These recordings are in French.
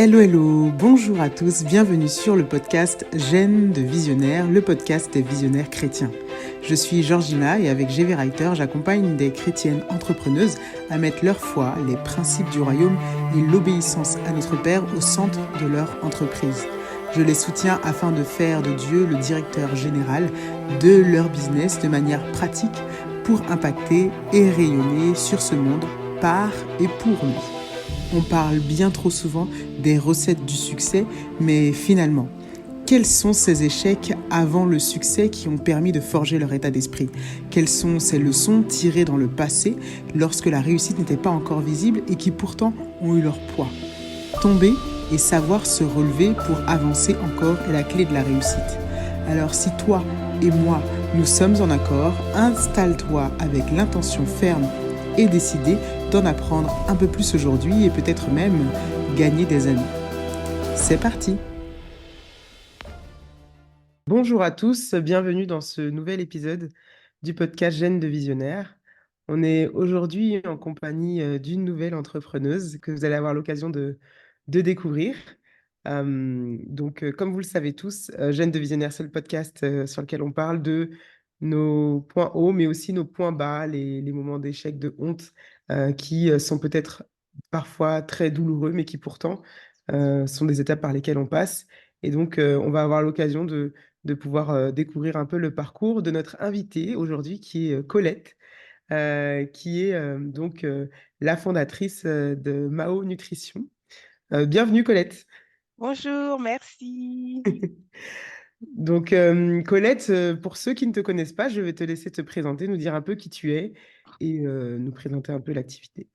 Hello, hello, bonjour à tous, bienvenue sur le podcast Gênes de Visionnaires, le podcast des visionnaires chrétiens. Je suis Georgina et avec GV Writer, j'accompagne des chrétiennes entrepreneuses à mettre leur foi, les principes du royaume et l'obéissance à notre Père au centre de leur entreprise. Je les soutiens afin de faire de Dieu le directeur général de leur business de manière pratique pour impacter et rayonner sur ce monde par et pour lui. On parle bien trop souvent des recettes du succès, mais finalement, quels sont ces échecs avant le succès qui ont permis de forger leur état d'esprit? Quelles sont ces leçons tirées dans le passé lorsque la réussite n'était pas encore visible et qui pourtant ont eu leur poids? Tomber et savoir se relever pour avancer encore est la clé de la réussite. Alors si toi et moi, nous sommes en accord, installe-toi avec l'intention ferme et décidée d'en apprendre un peu plus aujourd'hui et peut-être même gagner des amis. C'est parti! Bonjour à tous, bienvenue dans ce nouvel épisode du podcast Gênes de Visionnaires. On est aujourd'hui en compagnie d'une nouvelle entrepreneuse que vous allez avoir l'occasion de découvrir. Comme vous le savez tous, Gênes de Visionnaires, c'est le podcast sur lequel on parle de nos points hauts, mais aussi nos points bas, les moments d'échec, de honte, qui sont peut-être parfois très douloureux, mais qui pourtant sont des étapes par lesquelles on passe. Et donc, on va avoir l'occasion de pouvoir découvrir un peu le parcours de notre invitée aujourd'hui, qui est Colette, qui est la fondatrice de Mao Nutrition. Bienvenue Colette. Bonjour, merci. Colette, pour ceux qui ne te connaissent pas, je vais te laisser te présenter, nous dire un peu qui tu es et nous présenter un peu l'activité.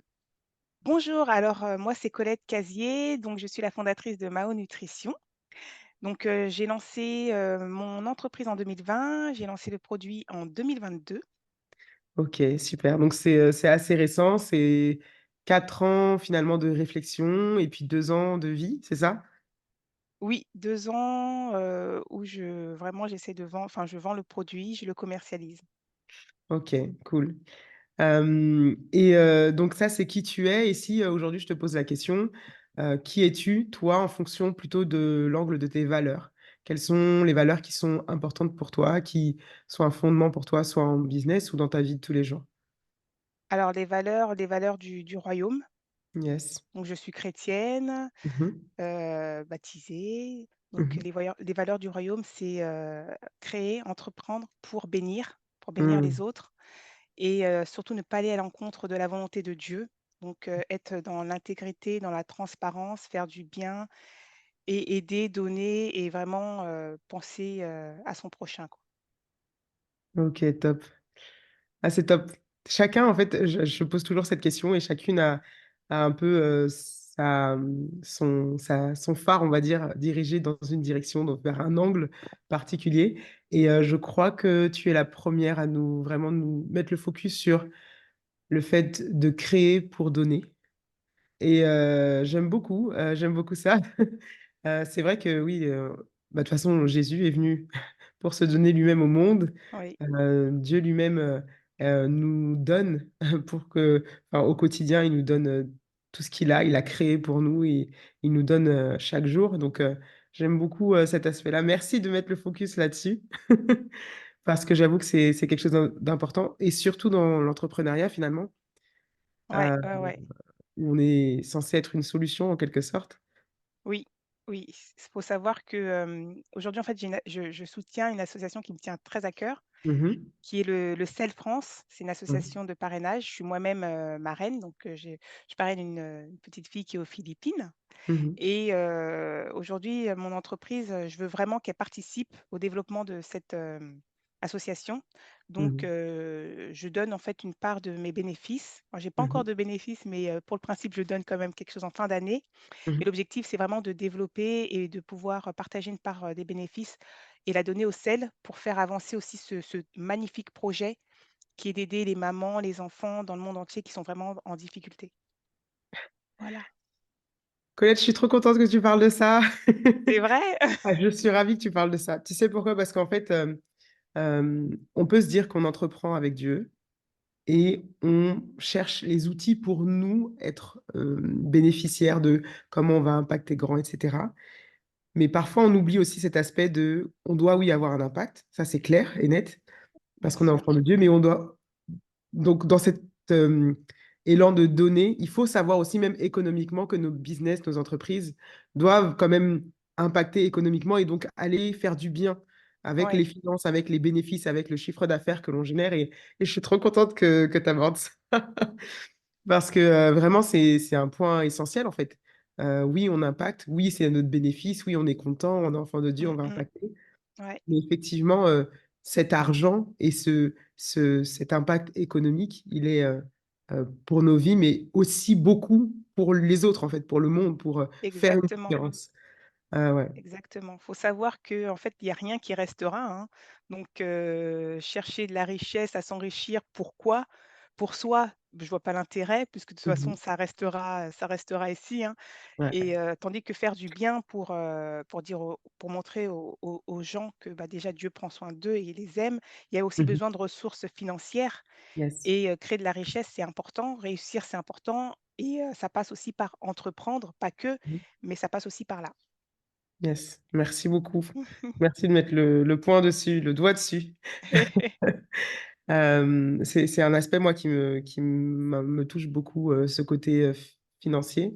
Bonjour, alors moi c'est Colette Casier, donc je suis la fondatrice de Mao Nutrition. J'ai lancé mon entreprise en 2020, j'ai lancé le produit en 2022. Ok, super. Donc c'est assez récent, c'est 4 ans finalement de réflexion et puis 2 ans de vie, c'est ça? Oui, 2 ans où j'essaie de vendre, enfin je vends le produit, je le commercialise. Ok, cool. Donc ça, c'est qui tu es. Et si aujourd'hui, je te pose la question, qui es-tu, toi, en fonction plutôt de l'angle de tes valeurs? Quelles sont les valeurs qui sont importantes pour toi, qui sont un fondement pour toi, soit en business ou dans ta vie de tous les jours? Alors les valeurs du royaume, Yes. donc je suis chrétienne, Mhm. baptisée. Donc Mhm. les valeurs du royaume, c'est créer, entreprendre pour bénir les Mhm. autres. Et surtout ne pas aller à l'encontre de la volonté de Dieu. Être dans l'intégrité, dans la transparence, faire du bien et aider, donner et vraiment, penser, à son prochain, quoi. Ok, top. Ah, c'est top. Chacun, en fait, je pose toujours cette question et chacune a un peu son phare, on va dire, dirigé dans une direction, donc vers un angle particulier. Et je crois que tu es la première à vraiment nous mettre le focus sur le fait de créer pour donner. Et j'aime beaucoup ça. C'est vrai que oui, de toute façon, Jésus est venu pour se donner lui-même au monde. Oui, Dieu lui-même nous donne au quotidien, il nous donne tout ce qu'il a créé pour nous et il nous donne chaque jour. Donc, j'aime beaucoup cet aspect-là. Merci de mettre le focus là-dessus, parce que j'avoue que c'est quelque chose d'important et surtout dans l'entrepreneuriat finalement, ouais, euh, ouais, ouais. où on est censé être une solution en quelque sorte. Oui, oui. Il faut savoir que, aujourd'hui, en fait, je soutiens une association qui me tient très à cœur, Mhm. qui est le CEL France. C'est une Mhm. association de parrainage. Je suis moi-même, marraine, je parraine une petite fille qui est aux Philippines. Mhm. Et aujourd'hui, mon entreprise, je veux vraiment qu'elle participe au développement de cette, association. Mhm. Je donne en fait une part de mes bénéfices. Moi, j'ai pas encore Mhm. de bénéfices, mais pour le principe, je donne quand même quelque chose en fin d'année. Mais Mhm. l'objectif, c'est vraiment de développer et de pouvoir, partager une part, des bénéfices et la donner au CEL pour faire avancer aussi ce magnifique projet qui est d'aider les mamans, les enfants dans le monde entier qui sont vraiment en difficulté. Voilà. Colette, je suis trop contente que tu parles de ça. C'est vrai? Ah, je suis ravie que tu parles de ça. Tu sais pourquoi? Parce qu'en fait, on peut se dire qu'on entreprend avec Dieu, et on cherche les outils pour nous être, bénéficiaires de comment on va impacter grand et cetera. Mais parfois, on oublie aussi cet aspect de on doit, oui, avoir un impact, ça c'est clair et net, parce bien qu'on est sûr. enfant de Dieu, mais on doit donc dans cet, élan de donner, il faut savoir aussi même économiquement que nos business, nos entreprises doivent quand même impacter économiquement et donc aller faire du bien avec les Ouais, finances, avec les bénéfices, avec le chiffre d'affaires que l'on génère et je suis trop contente que tu abordes ça parce que, vraiment c'est un point essentiel en fait. Oui, on impacte, oui, c'est notre bénéfice, oui, on est content, on est enfant de Dieu, mmh on va mh, impacter. ouais, Mais effectivement, cet argent et cet impact économique, il est, pour nos vies, mais aussi beaucoup pour les autres, en fait, pour le monde, pour, faire une exactement. différence. Ah ouais. Exactement. Faut savoir que en fait, il y a rien qui restera, hein. Donc chercher de la richesse, à s'enrichir, pourquoi? Pour soi, je vois pas l'intérêt puisque de toute Mmh mh. façon ça restera ici, hein. Ouais. Et tandis que faire du bien pour montrer aux gens que, bah, déjà Dieu prend soin d'eux et il les aime. Il y a aussi Mmh mh. besoin de ressources financières Yes. et créer de la richesse, c'est important, réussir, c'est important et ça passe aussi par entreprendre, pas que, Mmh. mais ça passe aussi par là. Yes. Merci beaucoup. Merci de mettre le point dessus, le doigt dessus. C'est un aspect, moi, qui me touche beaucoup, ce côté, financier.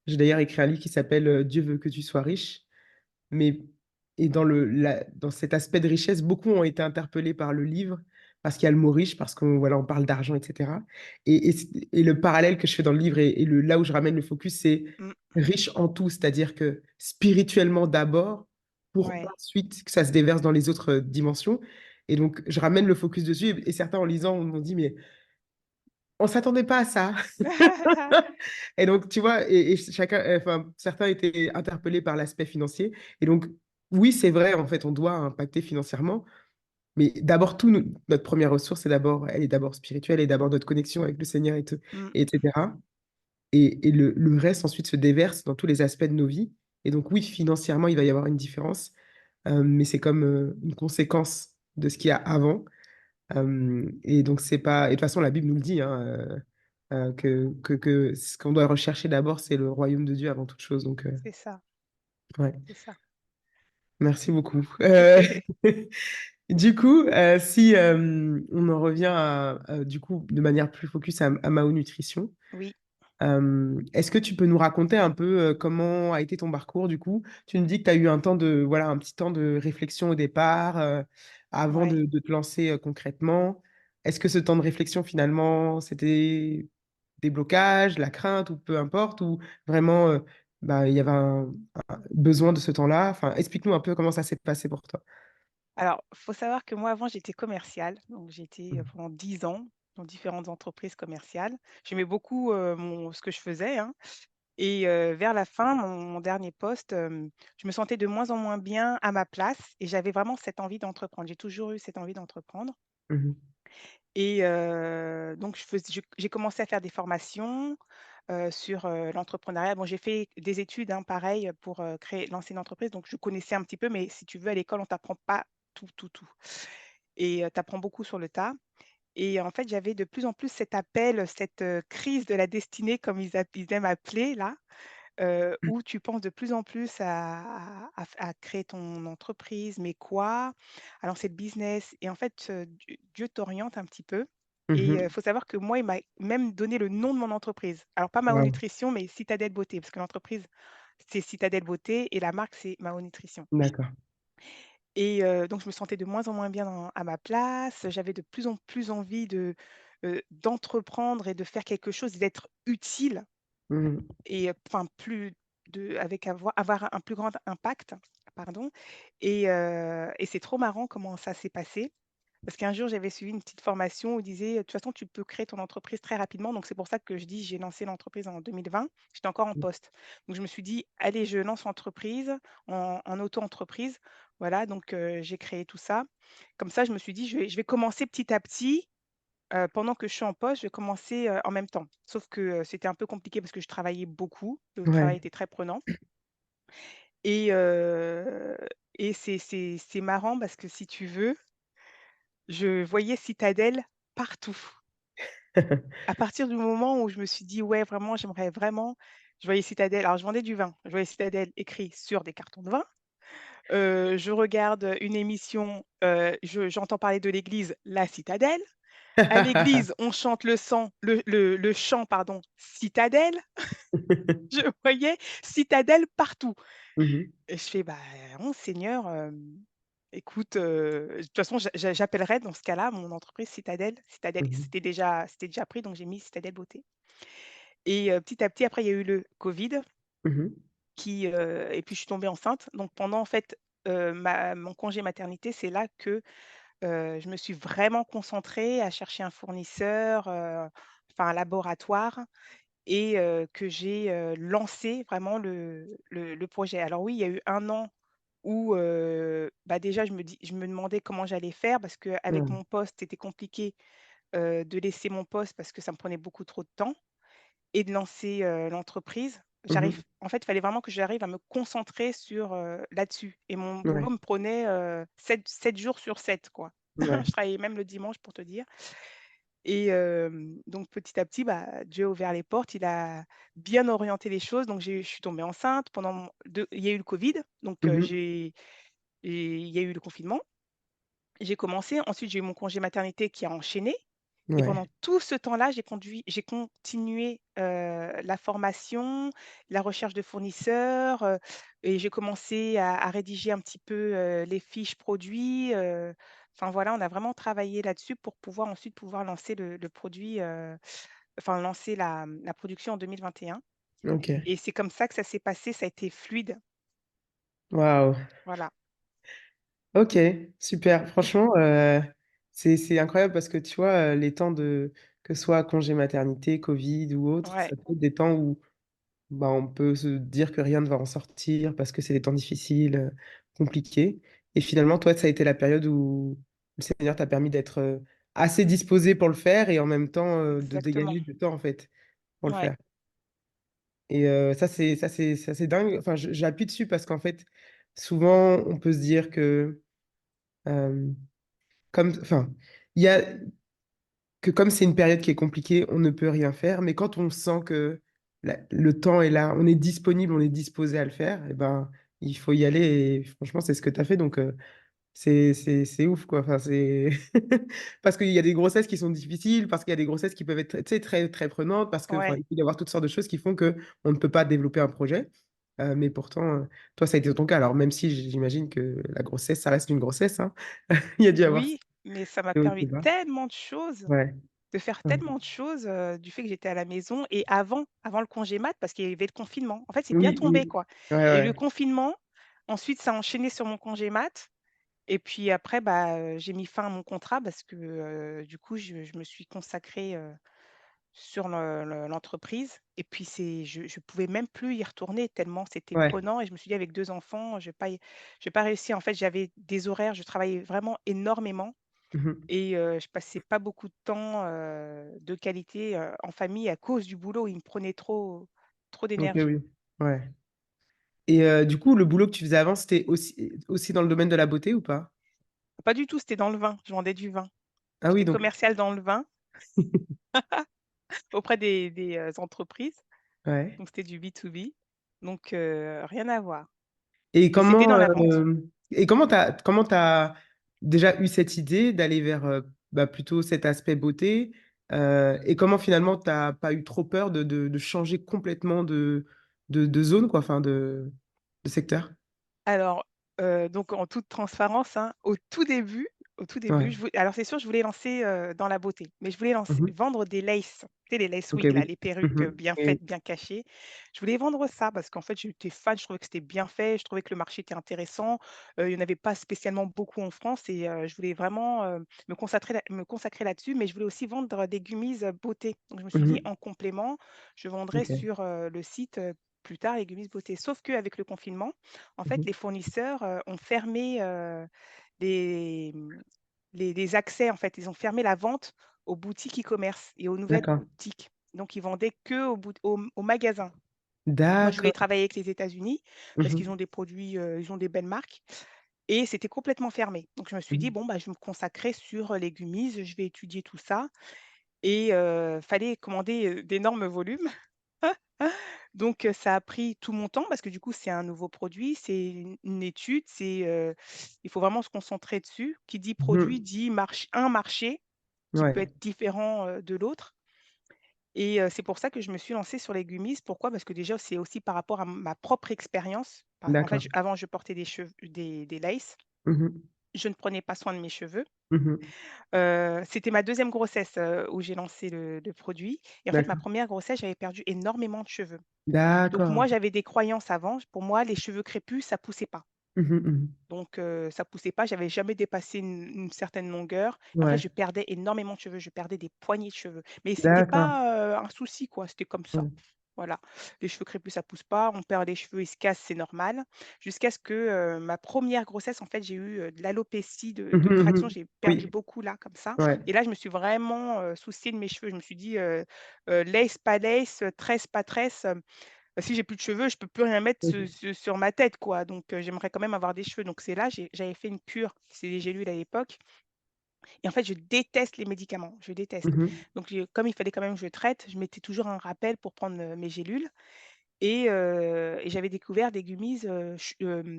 J'ai d'ailleurs écrit un livre qui s'appelle, «Dieu veut que tu sois riche». Mais et dans cet aspect de richesse, beaucoup ont été interpellés par le livre, parce qu'il y a le mot riche, parce qu'on voilà, on parle d'argent et cetera et le parallèle que je fais dans le livre et le là où je ramène le focus, c'est Mmh, riche en tout. C'est-à-dire que spirituellement d'abord, pour ouais. ensuite que ça se déverse dans les autres, dimensions et donc je ramène le focus dessus et certains en lisant m'ont dit: «Mais on s'attendait pas à ça». Et donc, tu vois, et chacun, enfin, certains étaient interpellés par l'aspect financier. Et donc, oui, c'est vrai, en fait, on doit impacter financièrement, mais d'abord, notre première ressource, elle est d'abord spirituelle et d'abord notre connexion avec le Seigneur Mmh, et etc. Et le reste, ensuite, se déverse dans tous les aspects de nos vies. Et donc, oui, financièrement, il va y avoir une différence, mais c'est comme une conséquence de ce qu'il y a avant. Et donc c'est pas et de toute façon la Bible nous le dit, hein, que ce qu'on doit rechercher d'abord, c'est le royaume de Dieu avant toute chose, donc c'est ça, ouais, c'est ça. merci beaucoup. Du coup, si, on en revient du coup, de manière plus focus à Mao Nutrition, Oui, est-ce que tu peux nous raconter un peu, comment a été ton parcours du coup? Tu me dis que tu as eu un petit temps de réflexion au départ, avant ouais. de te lancer, concrètement. Est-ce que ce temps de réflexion finalement, c'était des blocages, la crainte ou peu importe? Ou vraiment, bah, il y avait un besoin de ce temps-là? Enfin, explique-nous un peu comment ça s'est passé pour toi? Alors, faut savoir que moi, avant, j'étais commerciale, donc j'ai été, Mmh. pendant 10 ans dans différentes entreprises commerciales. J'aimais beaucoup, ce que je faisais, hein et vers la fin, mon dernier poste, je me sentais de moins en moins bien à ma place et j'avais vraiment cette envie d'entreprendre. J'ai toujours eu cette envie d'entreprendre Mmh mh. et donc j'ai commencé à faire des formations, sur, l'entrepreneuriat. Bon, j'ai fait des études, hein, pareil, pour, lancer une entreprise, donc je connaissais un petit peu, mais si tu veux, à l'école, on t'apprend pas tout, tout, tout et tu apprends beaucoup sur le tas et en fait, j'avais de plus en plus cet appel, cette, crise de la destinée comme ils aiment appeler là, où tu penses de plus en plus à créer ton entreprise, mais quoi? À lancer le business et en fait, Dieu t'oriente un petit peu et Mmh il mh. faut savoir que moi, il m'a même donné le nom de mon entreprise. Alors pas Mao Waouh, Nutrition, mais Citadelle Beauté parce que l'entreprise, c'est Citadelle Beauté et la marque, c'est Mao Nutrition. d'accord. Et donc je me sentais de moins en moins bien à ma place. J'avais de plus en plus envie d'entreprendre et de faire quelque chose, d'être utile Mmh mh. et enfin plus de avec avoir un plus grand impact, pardon et c'est trop marrant comment ça s'est passé. Parce qu'un jour, j'avais suivi une petite formation où il disait: «De toute façon, tu peux créer ton entreprise très rapidement». Donc c'est pour ça que je dis: «J'ai lancé l'entreprise en 2020». J'étais encore en poste. Donc je me suis dit: «Allez, je lance l'entreprise en auto-entreprise». Voilà, donc j'ai créé tout ça. Comme ça, je me suis dit: «Je vais commencer petit à petit, pendant que je suis en poste, je vais commencer, en même temps». Sauf que, c'était un peu compliqué parce que je travaillais beaucoup. Le travail Ouais. était très prenant et heu et c'est marrant parce que si tu veux, je voyais Citadelle partout. À partir du moment où je me suis dit: «Ouais, vraiment, j'aimerais vraiment», je voyais Citadel, alors je vendais du vin, je voyais Citadel écrit sur des cartons de vin. Je regarde une émission, j'entends parler de l'église, la Citadelle. À l'église, on chante le chant, pardon, Citadelle. Je voyais Citadelle partout Mmh. et je fais: «Bah, oh Seigneur, écoute, de toute façon, j'appellerai dans ce cas-là mon entreprise Citadelle». Citadelle, Mmh. c'était déjà pris, donc j'ai mis Citadelle Beauté et petit à petit, après, il y a eu le covid Mmh. et puis je suis tombée enceinte. Donc pendant, en fait, ma mon congé maternité, c'est là que, je me suis vraiment concentrée à chercher un fournisseur, enfin un laboratoire et que j'ai, lancé vraiment le projet. Alors oui, il y a eu un an où, bah, déjà je me demandais comment j'allais faire parce qu'avec Ouais. mon poste, c'était compliqué, de laisser mon poste parce que ça me prenait beaucoup trop de temps et de lancer, l'entreprise. Mmh. En fait, il fallait vraiment que j'arrive à me concentrer sur, là-dessus et mon boulot Ouais. me prenait, 7 jours sur 7, quoi. Ouais. Je travaillais même le dimanche pour te dire et donc petit à petit, bah, Dieu a ouvert les portes, il a bien orienté les choses, donc je suis tombée enceinte pendant il y a eu le covid, donc Mmh. il y a eu le confinement. J'ai commencé, ensuite j'ai eu mon congé maternité qui a enchaîné et pendant Ouais. tout ce temps-là, j'ai continué, la formation, la recherche de fournisseurs, et j'ai commencé à rédiger un petit peu, les fiches produits, enfin voilà, on a vraiment travaillé là-dessus pour pouvoir ensuite pouvoir lancer le produit, enfin lancer la production en 2021 OK. et c'est comme ça que ça s'est passé, ça a été fluide, Waouh! voilà. OK, super. Franchement, c'est incroyable parce que tu vois, les temps de que ce soit congé maternité, covid ou autre, Ouais, ça peut être des temps où, bah, on peut se dire que rien ne va en sortir parce que c'est des temps difficiles, compliqués et finalement, toi, ça a été la période où le Seigneur t'a permis d'être, assez disposé pour le faire et en même temps, de exactement. dégager du temps, en fait, pour le Ouais. faire et ça c'est dingue. Enfin, je j'appuie dessus parce qu'en fait, souvent, on peut se dire que, hem enfin, il y a que comme c'est une période qui est compliquée, on ne peut rien faire, mais quand on sent que la le temps est là, on est disponible, on est disposé à le faire et ben, il faut y aller et franchement, c'est ce que tu as fait donc c'est ouf quoi. Enfin, c'est parce qu'il y a des grossesses qui sont difficiles, parce qu'il y a des grossesses qui peuvent être, tu sais, très, très prenantes, parce que, enfin, Ouais. il peut y avoir toutes sortes de choses qui font qu'on ne peut pas développer un projet, mais pourtant, toi, ça a été ton cas. Alors même si j'imagine que la grossesse, ça reste une grossesse, hein. Il y a dû avoir Oui, mais ça m'a des hauts et permis des bas. tellement de choses. Ouais. De faire Ouais. tellement de choses, du fait que j'étais à la maison et avant le congé mat, parce qu'il y avait le confinement. En fait, c'est bien Oui, tombé, oui. quoi. Ouais, Il y a eu le ouais. confinement, ensuite ça a enchaîné sur mon congé mat et puis après, bah, j'ai mis fin à mon contrat parce que, du coup, je me suis consacrée, sur l'entreprise et puis je pouvais même plus y retourner tellement c'était Ouais. prenant et je me suis dit: «Avec 2 enfants, je vais pas réussir». En fait, j'avais des horaires, je travaillais vraiment énormément Mmh mh. et je passais pas beaucoup de temps, de qualité, en famille à cause du boulot. Il me prenait trop OK, d'énergie. oui. Ouais et du coup, le boulot que tu faisais avant, c'était aussi dans le domaine de la beauté ou pas? Pas du tout, c'était dans le vin, je vendais du vin. Ah oui, J'étais donc commerciale dans le vin auprès des entreprises, ouais donc c'était du B2B, donc rien à voir. et Mais c'était dans la vente. comment tu as déjà eu cette idée d'aller vers, bah, plutôt cet aspect beauté? Et comment finalement tu as pas eu trop peur de changer complètement de zone quoi, enfin de secteur? Alors, donc en toute transparence, hein, au tout début, Ouais. alors c'est sûr, je voulais lancer, dans la beauté, mais je voulais Mmh mh. vendre des laces, tu sais les lace OK, wigs là, oui. les Mmh perruques, mh. bien Oui, faites, bien cachées. Je voulais vendre ça parce qu'en fait, j'étais fan, je trouvais que c'était bien fait, je trouvais que le marché était intéressant, il y en avait pas spécialement beaucoup en France et je voulais vraiment, me consacrer là-dessus, mais je voulais aussi vendre des gummies, beauté. Donc je me suis oui. Mmh dit: mh. «En complément, je vendrai OK. sur, le site, plus tard les gummies beauté». Sauf qu'avec le confinement, en Mmh fait, mh. les fournisseurs, ont fermé, les, les accès, en fait. Ils ont fermé la vente aux boutiques e-commerce et aux nouvelles D'accord. boutiques. Donc ils vendaient que aux magasins. Moi, je voulais D'accord. travailler avec les États-Unis Mmh parce mh. qu'ils ont des produits, ils ont des belles marques et c'était complètement fermé. Donc je me suis Mmh. dit: «Bon, bah, je vais me consacrer sur, les gummies, je vais étudier tout ça» et fallait commander, d'énormes volumes. Donc ça a pris tout mon temps parce que du coup, c'est un nouveau produit, c'est une étude, il faut vraiment se concentrer dessus. Qui dit produit Mhm. dit un marché qui peut Ouais, être différent, de l'autre et c'est pour ça que je me suis lancée sur les gummies. Pourquoi? Parce que déjà, c'est aussi par rapport à ma propre expérience. Parce qu'en fait, d'accord. je avant, je portais des laces. Mhm. Je ne prenais pas soin de mes cheveux. Mhm. C'était ma deuxième grossesse, où j'ai lancé le produit et en fait, ma D'accord. première grossesse, j'avais perdu énormément de cheveux. Donc D'accord. moi, j'avais des croyances avant. Pour moi, les cheveux crépus, ça poussait pas. Mhm, mhm. Donc ça poussait pas, j'avais jamais dépassé une certaine longueur. En fait, Ouais, je perdais énormément de cheveux, je perdais des poignées de cheveux. Mais c'était d'accord. pas, un souci quoi, c'était comme ça. Ouais. Voilà. Les cheveux crépus, ça pousse pas, on perd les cheveux, ils se cassent, c'est normal. Jusqu'à ce que, ma première grossesse, en fait, j'ai eu, de l'alopécie de Mhm, traction, mhm. j'ai perdu Oui, beaucoup là, comme ça ouais. et là, je me suis vraiment, souciée de mes cheveux. Je me suis dit, lace, pas lace, tresse, pas tresse, bah, si j'ai plus de cheveux, je peux plus rien mettre Mhm. sur ma tête, quoi, donc j'aimerais quand même avoir des cheveux, donc c'est là, j'avais fait une cure, c'est des gélules à l'époque et en fait, je déteste les médicaments, je déteste. Mhm. Donc comme il fallait quand même que je traite, je mettais toujours un rappel pour prendre, mes gélules et j'avais découvert des gummies,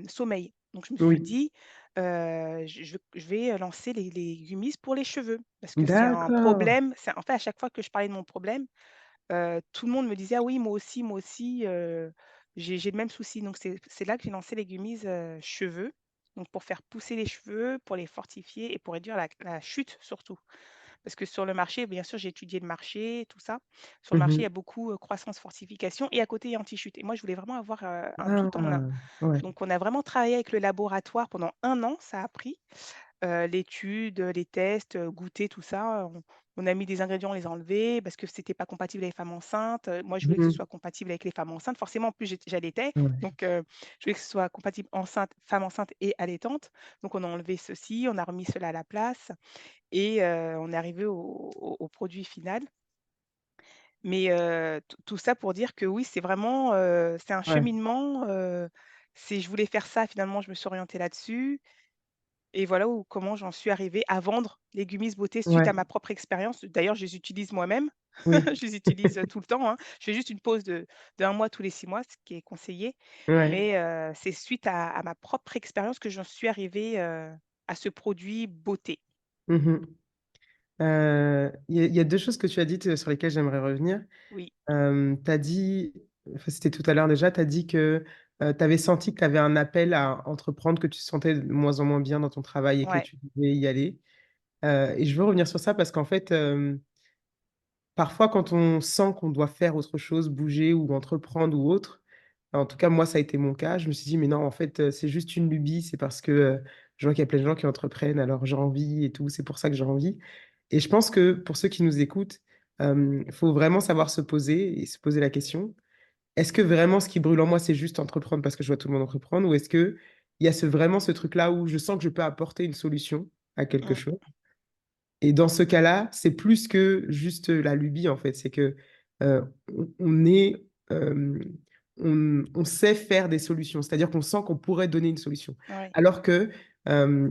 sommeil. Donc je me suis Oui, dit, je vais lancer les gummies pour les cheveux parce que c'est un d'accord. problème, c'est en fait, à chaque fois que je parlais de mon problème, tout le monde me disait: «Ah oui, moi aussi, j'ai le même souci». Donc c'est là que j'ai lancé les gummies, cheveux, donc pour faire pousser les cheveux, pour les fortifier et pour réduire la chute surtout. Parce que sur le marché, bien sûr, j'ai étudié le marché, tout ça. Sur le marché, il y a Mhm. beaucoup, croissance, fortification et à côté, il y a anti-chute et moi, je voulais vraiment avoir, un tout en un. Ah, ouais. Donc on a vraiment travaillé avec le laboratoire pendant 1 an, ça a pris. L'étude, les tests, goûter, tout ça, on a mis des ingrédients, on les a enlevés parce que c'était pas compatible avec les femmes enceintes. Moi, je voulais que ce Mhm. soit compatible avec les femmes enceintes. Forcément, en plus, j'allaitais, Ouais. donc je voulais que ce soit compatible enceinte, femme enceinte et allaitante. Donc on a enlevé ceci, on a remis cela à la place et on est arrivé au produit final. Mais tout ça pour dire que oui, c'est vraiment, c'est un Ouais. cheminement, je voulais faire ça, finalement, je me suis orientée là-dessus et voilà où comment j'en suis arrivée à vendre les gummies beauté suite Ouais. à ma propre expérience. D'ailleurs, je les utilise moi-même. Oui. Je les utilise, tout le temps, hein. Je fais juste une pause d'1 mois tous les 6 mois, ce qui est conseillé. Ouais. Mais c'est suite à ma propre expérience que j'en suis arrivée, à ce produit beauté. Mhm. Il y a deux choses que tu as dites sur lesquelles j'aimerais revenir. Oui, Tu as dit, enfin, c'était tout à l'heure déjà, tu as dit que tu avais senti que tu avais un appel à entreprendre, que tu te sentais de moins en moins bien dans ton travail et que ouais. tu devais y aller. Et je veux revenir sur ça parce qu'en fait, parfois, quand on sent qu'on doit faire autre chose, bouger ou entreprendre ou autre, en tout cas, moi, ça a été mon cas. Je me suis dit, mais non, en fait, c'est juste une lubie. C'est parce que je vois qu'il y a plein de gens qui entreprennent, alors j'ai envie et tout. C'est pour ça que j'ai envie. Et je pense que pour ceux qui nous écoutent, il faut vraiment savoir se poser et se poser la question, est-ce que vraiment ce qui brûle en moi, c'est juste entreprendre parce que je vois tout le monde entreprendre, ou est-ce que il y a vraiment ce truc-là où je sens que je peux apporter une solution à quelque Mmh, chose? Et dans ce cas-là, c'est plus que juste la lubie, en fait. C'est que euh, on est, euh, on sait faire des solutions. C'est-à-dire qu'on sent qu'on pourrait donner une solution. ouais, Alors que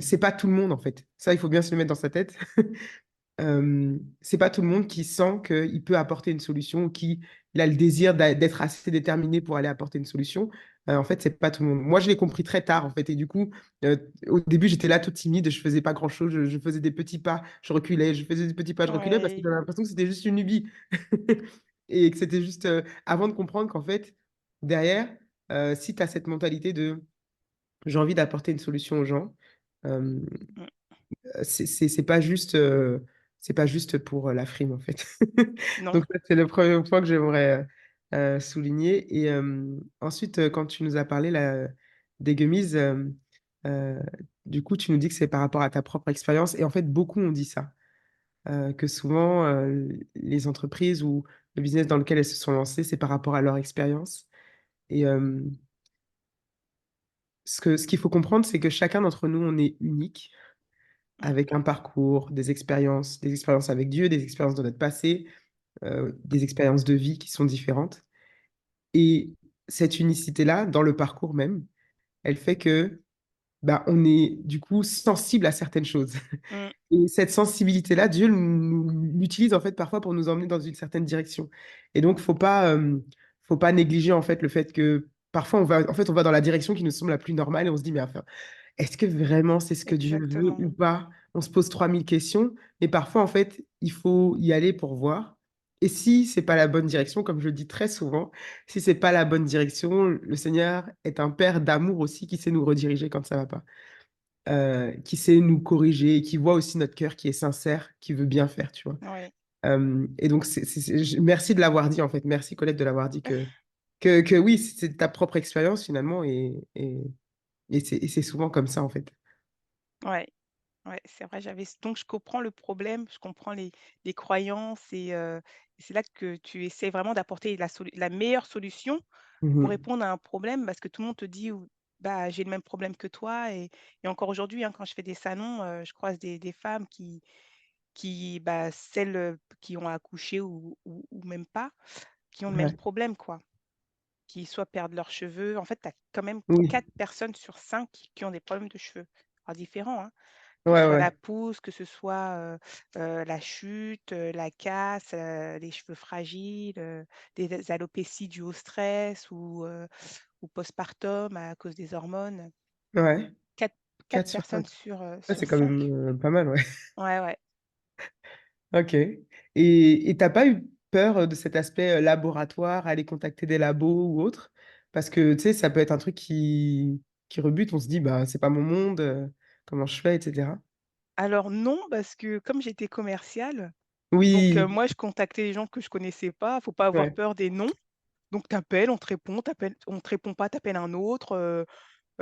c'est pas tout le monde, en fait. Ça, il faut bien se le mettre dans sa tête. C'est pas tout le monde qui sent qu'il peut apporter une solution ou qui il a le désir d'être assez déterminé pour aller apporter une solution. En fait, c'est pas tout le monde. Moi, je l'ai compris très tard, en fait. Et du coup, euh, au début, j'étais là toute timide, je faisais pas grand-chose, je faisais des petits pas, je reculais, je faisais des petits pas, je reculais parce que ouais, j'avais l'impression que c'était juste une lubie. Et que c'était juste avant de comprendre qu'en fait, derrière, si tu as cette mentalité de j'ai envie d'apporter une solution aux gens, euh, mmh, c'est pas juste pour la frime en fait. non, Donc ça, c'est le premier point que j'aimerais souligner. Et ensuite, quand tu nous as parlé là, des gummies, euh, du coup, tu nous dis que c'est par rapport à ta propre expérience. Et en fait, beaucoup ont dit ça, que souvent les entreprises ou le business dans lequel elles se sont lancées, c'est par rapport à leur expérience. Et ce qu'il faut comprendre, c'est que chacun d'entre nous, on est unique mmh, avec un parcours, des expériences avec Dieu, des expériences de notre passé, des expériences de vie qui sont différentes. Et cette unicité-là, dans le parcours même, elle fait que bah, on est du coup sensible à certaines choses. Mmh, Et cette sensibilité-là, Dieu l'utilise en fait parfois pour nous emmener dans une certaine direction. Et donc, faut pas négliger en fait le fait que parfois on va dans la direction qui nous semble la plus normale et on se dit, mais enfin, est-ce que vraiment c'est ce que Dieu veut exactement. ou pas? On se pose 3000 questions, mais parfois en fait, il faut y aller pour voir. Et si c'est pas la bonne direction, comme je le dis très souvent, si c'est pas la bonne direction, le Seigneur est un Père d'amour aussi qui sait nous rediriger quand ça va pas, qui sait nous corriger, qui voit aussi notre cœur qui est sincère, qui veut bien faire, tu vois. Ouais, Et donc, merci de l'avoir dit, en fait. Merci, Colette, de l'avoir dit que oui, c'est ta propre expérience, finalement, et c'est souvent comme ça, en fait. ouais. Ouais, c'est vrai, donc je comprends le problème, je comprends les croyances et c'est là que tu essaies vraiment d'apporter la meilleure solution pour Mhm. répondre à un problème parce que tout le monde te dit: ou «Bah, j'ai le même problème que toi» et encore aujourd'hui, hein, quand je fais des salons, je croise des femmes bah, celles, qui ont accouché ou même pas, qui ont le même Ouais. problème, quoi. Qui soit perdent leurs cheveux. En fait, tu as quand même Oui. 4 personnes sur 5 qui ont des problèmes de cheveux. Alors différents, hein. Que ce Ouais, soit ouais. la pousse, que ce soit, la chute, la casse, les cheveux fragiles, des alopécies dues au stress ou postpartum à cause des hormones. Ouais. 4 4 4 sur personnes 5. Ouais, sur c'est quand 5. même pas mal, ouais. Ouais, ouais. Ok. Et t'as pas eu peur de cet aspect laboratoire, aller contacter des labos ou autre? Parce que, tu sais, ça peut être un truc qui rebute. On se dit, bah, c'est pas mon monde, comment je fais, etc. Alors non, parce que comme j'étais commerciale, donc Oui, moi je contactais les gens que je connaissais pas, faut pas avoir ouais. peur des noms. Donc tu appelles, on te répond, on te répond pas, tu appelles un autre,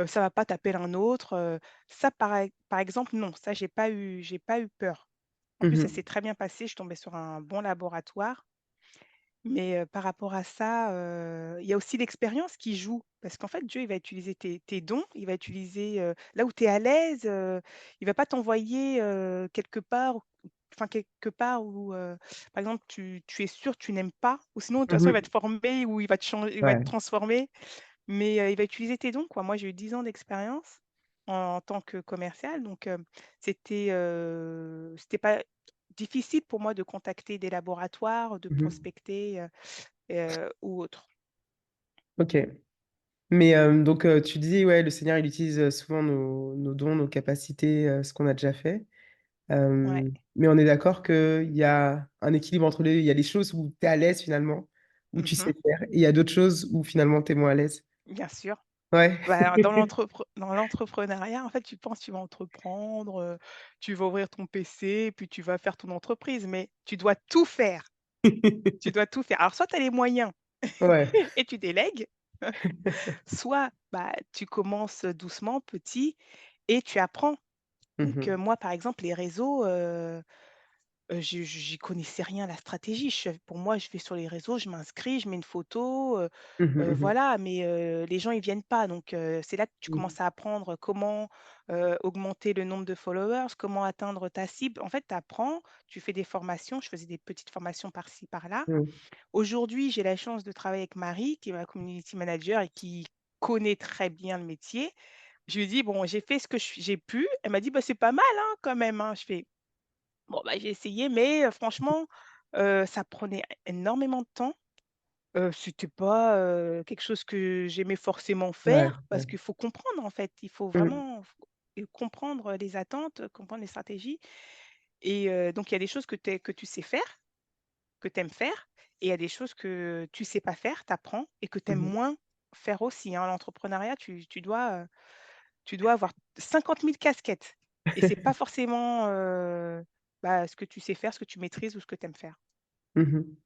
ça va pas, tu appelles un autre, ça par exemple non, ça j'ai pas eu peur. En plus ça Mhm. s'est très bien passé, je suis tombée sur un bon laboratoire. Mais par rapport à ça, il y a aussi l'expérience qui joue. Parce qu'en fait, Dieu, il va utiliser tes dons, il va utiliser, là où tu es à l'aise, il va pas t'envoyer, quelque part quelque part où, par exemple, tu es sûr que tu n'aimes pas ou sinon de toute façon, il va Mhm. te former ou il va te Ouais. transformer. Mais il va utiliser tes dons, quoi. Moi, j'ai eu 10 ans d'expérience en tant que commerciale, donc c'était pas difficile pour moi de contacter des laboratoires, de Mhm. prospecter, ou autre. Ok. Mais donc, tu dis, ouais, le Seigneur, il utilise souvent nos dons, nos capacités, ce qu'on a déjà fait. Ouais. Mais on est d'accord qu'il y a un équilibre entre les deux. Il y a des choses où tu es à l'aise finalement, où tu Mmh. sais faire. Et il y a d'autres choses où finalement tu es moins à l'aise. Bien sûr. Ouais. Bah, dans l'entrepreneuriat, en fait, tu penses tu vas entreprendre, tu vas ouvrir ton PC, puis tu vas faire ton entreprise, mais tu dois tout faire. Tu dois tout faire. Alors soit tu as les moyens Ouais. et tu délègues, soit, bah, tu commences doucement, petit et tu apprends. Donc Mhm. moi, par exemple, les réseaux, j'y connaissais rien à la stratégie. Pour moi, je vais sur les réseaux, je m'inscris, je mets une photo, Mhm, voilà, mais les gens, ils viennent pas. Donc c'est là que tu mhm. commences à apprendre comment, augmenter le nombre de followers, comment atteindre ta cible. En fait, tu apprends, tu fais des formations. Je faisais des petites formations par-ci, par-là. Mhm. Aujourd'hui, j'ai la chance de travailler avec Marie, qui est ma community manager et qui connaît très bien le métier. Je lui ai dit: «Bon, j'ai fait ce que j'ai pu». Elle m'a dit: «Bah, c'est pas mal, hein, quand même, hein». Je fais: «Bon, bah, j'ai essayé, mais franchement, ça prenait énormément de temps». C'était pas, quelque chose que j'aimais forcément Ouais, faire parce ouais. qu'il faut comprendre, en fait. Il faut Mhm, vraiment comprendre les attentes, comprendre les stratégies et donc il y a des choses que tu sais faire, que tu aimes faire et il y a des choses que tu sais pas faire, tu apprends et que tu aimes mhm. moins faire aussi, hein. L'entrepreneuriat, tu dois avoir 50 000 casquettes et c'est pas forcément, bah, ce que tu sais faire, ce que tu maîtrises ou ce que tu aimes faire. Mhm.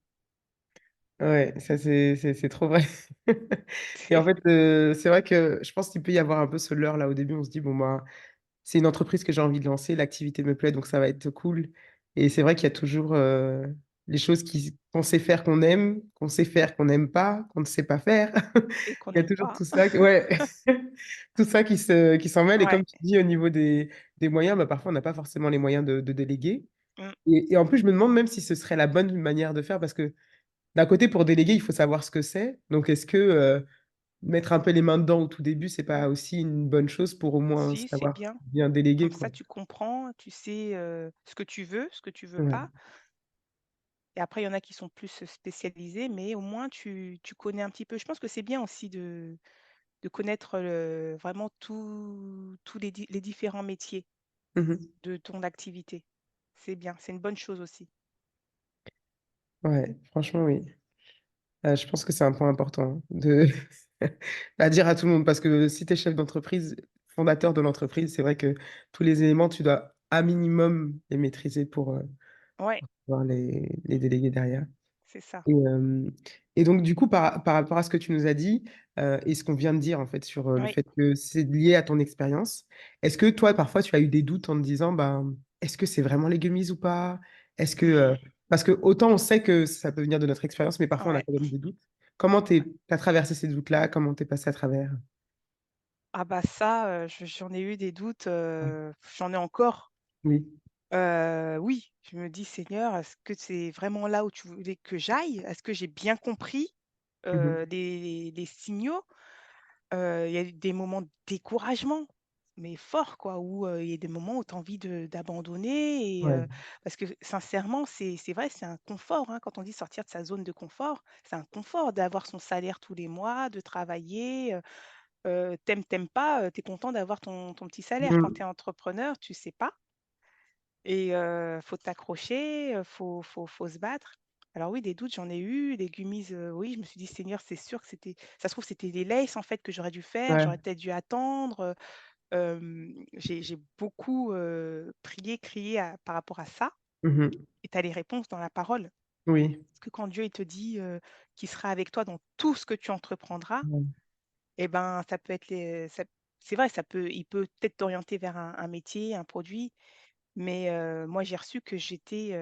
Ouais, ça c'est trop vrai. Et en fait, c'est vrai que je pense qu'il peut y avoir un peu ce leurre là au début. On se dit, bon, bah, c'est une entreprise que j'ai envie de lancer, l'activité me plaît, donc ça va être cool. Et c'est vrai qu'il y a toujours les choses qu'on sait faire, qu'on aime, qu'on sait faire, qu'on n'aime pas, qu'on ne sait pas faire. Et qu'on Il y a n'aime toujours pas. tout ça, ouais, tout ça qui s'en mêle. Et Ouais. comme tu dis, au niveau des moyens, bah, parfois on n'a pas forcément les moyens de déléguer. Mmh. Et en plus, je me demande même si ce serait la bonne manière de faire, parce que d'un côté, pour déléguer, il faut savoir ce que c'est. Donc, est-ce que mettre un peu les mains dedans au tout début, c'est pas aussi une bonne chose pour au moins Si, c'est savoir bien. bien déléguer, Comme quoi? ça, tu comprends, tu sais, ce que tu veux Ouais. pas. Et après, il y en a qui sont plus, spécialisés, mais au moins tu connais un petit peu. Je pense que c'est bien aussi de connaître, vraiment tous les différents métiers Mmh. de ton activité. C'est bien, c'est une bonne chose aussi. Ouais, franchement, oui. Je pense que c'est un point important de à dire à tout le monde parce que si tu es chef d'entreprise, fondateur de l'entreprise, c'est vrai que tous les éléments, tu dois à minimum les maîtriser Ouais, pour pouvoir les déléguer derrière. c'est ça. Et, et donc, du coup, par rapport à ce que tu nous as dit et ce qu'on vient de dire, en fait, sur le Oui. fait que c'est lié à ton expérience, est-ce que toi, parfois, tu as eu des doutes en te disant, ben, est-ce que c'est vraiment les gummies ou pas? Est-ce que, parce que autant on sait que ça peut venir de notre expérience, mais parfois on a Ouais. quand même des doutes. Comment t'as traversé ces doutes-là? Comment t'es passé à travers? Ah bah ça, j'en ai eu des doutes, Ouais. j'en ai encore. Oui. Oui, je me dis: «Seigneur, est-ce que c'est vraiment là où tu voulais que j'aille? Est-ce que j'ai bien compris, Mhm. les signaux?» Il y a eu des moments de découragement, mais forts quoi, où, il y a des moments où tu as envie d'abandonner et Ouais. parce que sincèrement, c'est vrai, c'est un confort, hein, quand on dit sortir de sa zone de confort, c'est un confort d'avoir son salaire tous les mois, de travailler, tu pas, tu es content d'avoir ton petit salaire. Quand tu Mhm. es entrepreneur, tu sais pas et faut t'accrocher, faut se battre. Alors oui, des doutes, j'en ai eu, des gummies, oui, je me suis dit: «Seigneur, c'est sûr que c'était ça se trouve, c'était des laces, en fait, que j'aurais dû faire, Ouais. j'aurais peut-être dû attendre», j'ai beaucoup, prié, crié par rapport à ça Mhm. et tu as les réponses dans la parole. Oui. Parce que quand Dieu, il te dit, qu'il sera avec toi dans tout ce que tu entreprendras Ouais. et ben, ça peut être les ça c'est vrai, il peut peut-être t'orienter vers un métier, un produit. Mais moi, j'ai reçu que j'étais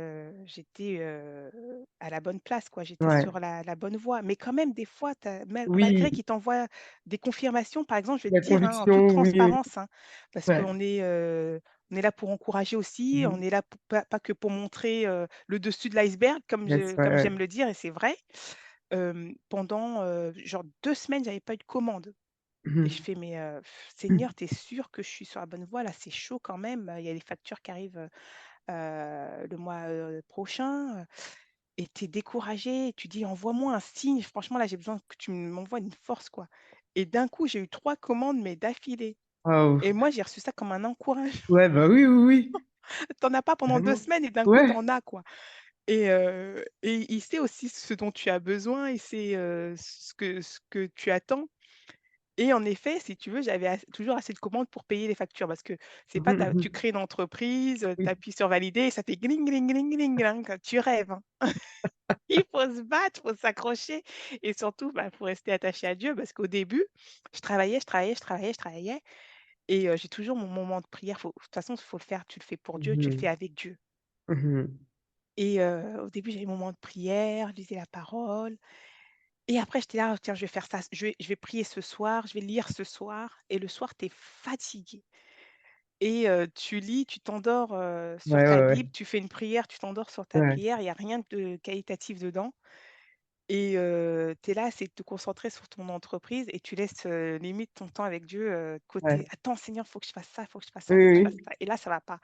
à la bonne place, quoi. J'étais Ouais. sur la bonne voie. Mais quand même, des fois, malgré Oui, qu'ils t'envoient des confirmations, par exemple, je vais te la dire, hein, en toute conviction, oui. transparence, hein, parce Ouais. on est là pour encourager aussi, on Mhm. est là pas que pour montrer, le dessus de l'iceberg, Yes, ouais, comme ouais. j'aime le dire et c'est vrai. Pendant, genre 2 semaines, j'avais pas eu de commande. Et je Mhm. fais: «Mais, Seigneur, tu es sûr que je suis sur la bonne voie? Là, c'est chaud quand même, il y a les factures qui arrivent, le mois, prochain», et tu es découragé et tu dis: «Envoie-moi un signe, franchement, là, j'ai besoin que tu m'envoies une force, quoi», et d'un coup, j'ai eu 3 commandes, mais d'affilée Waouh. et moi, j'ai reçu ça comme un encouragement. Ouais, bah oui, oui, oui. Tu en as pas pendant 2 Vraiment. semaines et d'un coup, tu Ouais. en as, quoi, et il sait aussi ce dont tu as besoin, il sait, ce que tu attends. Et en effet, si tu veux, j'avais toujours assez de commandes pour payer les factures parce que c'est pas Mhm, tu mhm. crées une entreprise, tu Oui. appuies sur valider et ça fait gling gling gling gling gling, quoi. Tu rêves, hein. Il faut se battre, faut s'accrocher et surtout, bah, faut rester attaché à Dieu parce qu'au début, je travaillais, je travaillais, je travaillais, je travaillais et j'ai toujours mon moment de prière. De toute façon, il faut le faire, tu le fais pour Dieu, tu le fais Mhm. avec Dieu Mhm. et au début, j'avais mon moment de prière, je lisais la parole et après j'étais là: «Tiens, je vais faire ça, je vais prier ce soir, je vais lire ce soir» et le soir, tu es fatigué. Et tu lis, tu t'endors, sur Ouais, ta ouais, ouais. Bible, tu fais une prière, tu t'endors sur ta Ouais, prière, il y a rien de qualitatif dedans et tu es là, c'est de te concentrer sur ton entreprise et tu laisses, limite ton temps avec Dieu, de côté. ouais. «Attends Seigneur, faut que je fasse ça, faut que je fasse ça, Oui, faut que je fasse oui. ça» et là, ça va pas.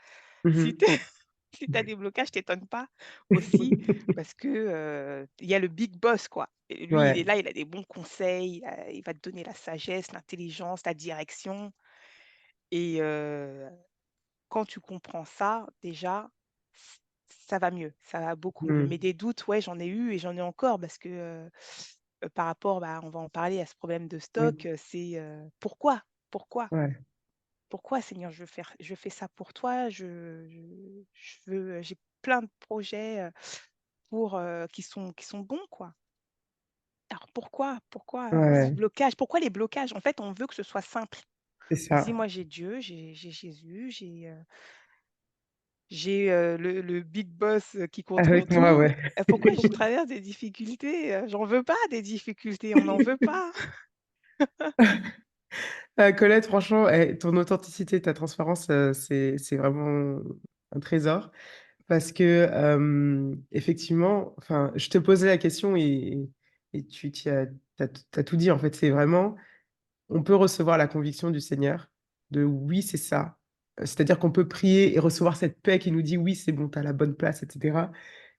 Si tu Mhm. si tu as des blocages, t'étonne pas aussi parce que, il y a le big boss, quoi et lui, il est Ouais, là, il a des bons conseils, il va te donner la sagesse, l'intelligence, la direction et quand tu comprends ça, déjà, ç ça va mieux, ça va beaucoup mieux. Mais mmh, des doutes, ouais, j'en ai eu et j'en ai encore parce que, par rapport, bah, on va en parler à ce problème de oui, stock, c'est, pourquoi? Pourquoi? ouais, Pourquoi Seigneur je fais ça pour toi, je veux, j'ai plein de projets, pour, qui sont bons, quoi. Alors pourquoi? Pourquoi, ce ouais, blocage? Pourquoi les blocages? En fait, on veut que ce soit simple. c'est Vas-y, ça. moi j'ai Dieu, j'ai Jésus, j'ai, le big boss, qui contrôle Avec moi, tout. ouais. Pourquoi je traverse des difficultés? J'en veux pas des difficultés, on n'en veut pas. Colette, franchement, ton authenticité, ta transparence, c'est vraiment un trésor. Parce que, effectivement, enfin, je te posais la question et tu t'y as tu tout dit, en fait. C'est vraiment on peut recevoir la conviction du Seigneur de oui, c'est ça. C'est-à-dire qu'on peut prier et recevoir cette paix qui nous dit oui, c'est bon, tu as la bonne place, etc.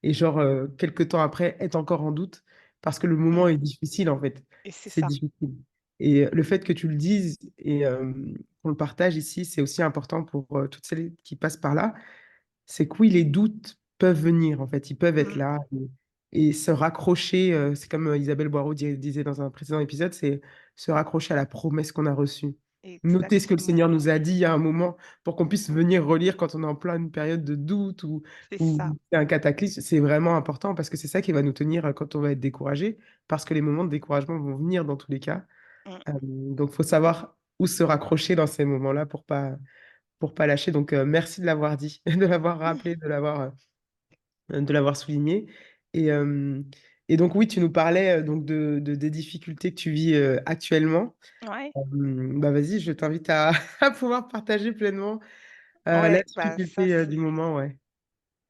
Et genre, quelques temps après, être encore en doute parce que le moment Mmh, est difficile, en fait. et c'est C'est ça. difficile. Et le fait que tu le dises et qu'on le partage ici, c'est aussi important pour toutes celles qui passent par là. C'est que oui, les doutes peuvent venir, en fait, ils peuvent être Mmh, là et se raccrocher, c'est comme Isabelle Boireau disait dans un précédent épisode, c'est se raccrocher à la promesse qu'on a reçue. Noter ce que le exactement, Seigneur nous a dit à un moment pour qu'on puisse venir relire quand on est en pleine période de doute c'est ou ça. c'est un cataclysme, c'est vraiment important parce que c'est ça qui va nous tenir quand on va être découragé, parce que les moments de découragement vont venir dans tous les cas. Mmh. Donc, il faut savoir où se raccrocher dans ces moments-là pour pas lâcher. Donc, merci de l'avoir dit, de l'avoir rappelé, de l'avoir souligné. Et, euh, et donc, oui, tu nous parlais donc des difficultés que tu vis actuellement. Ouais, Bah, vas-y, je t'invite à, à pouvoir partager pleinement la ouais, bah, ça difficulté du c'est moment. Ouais.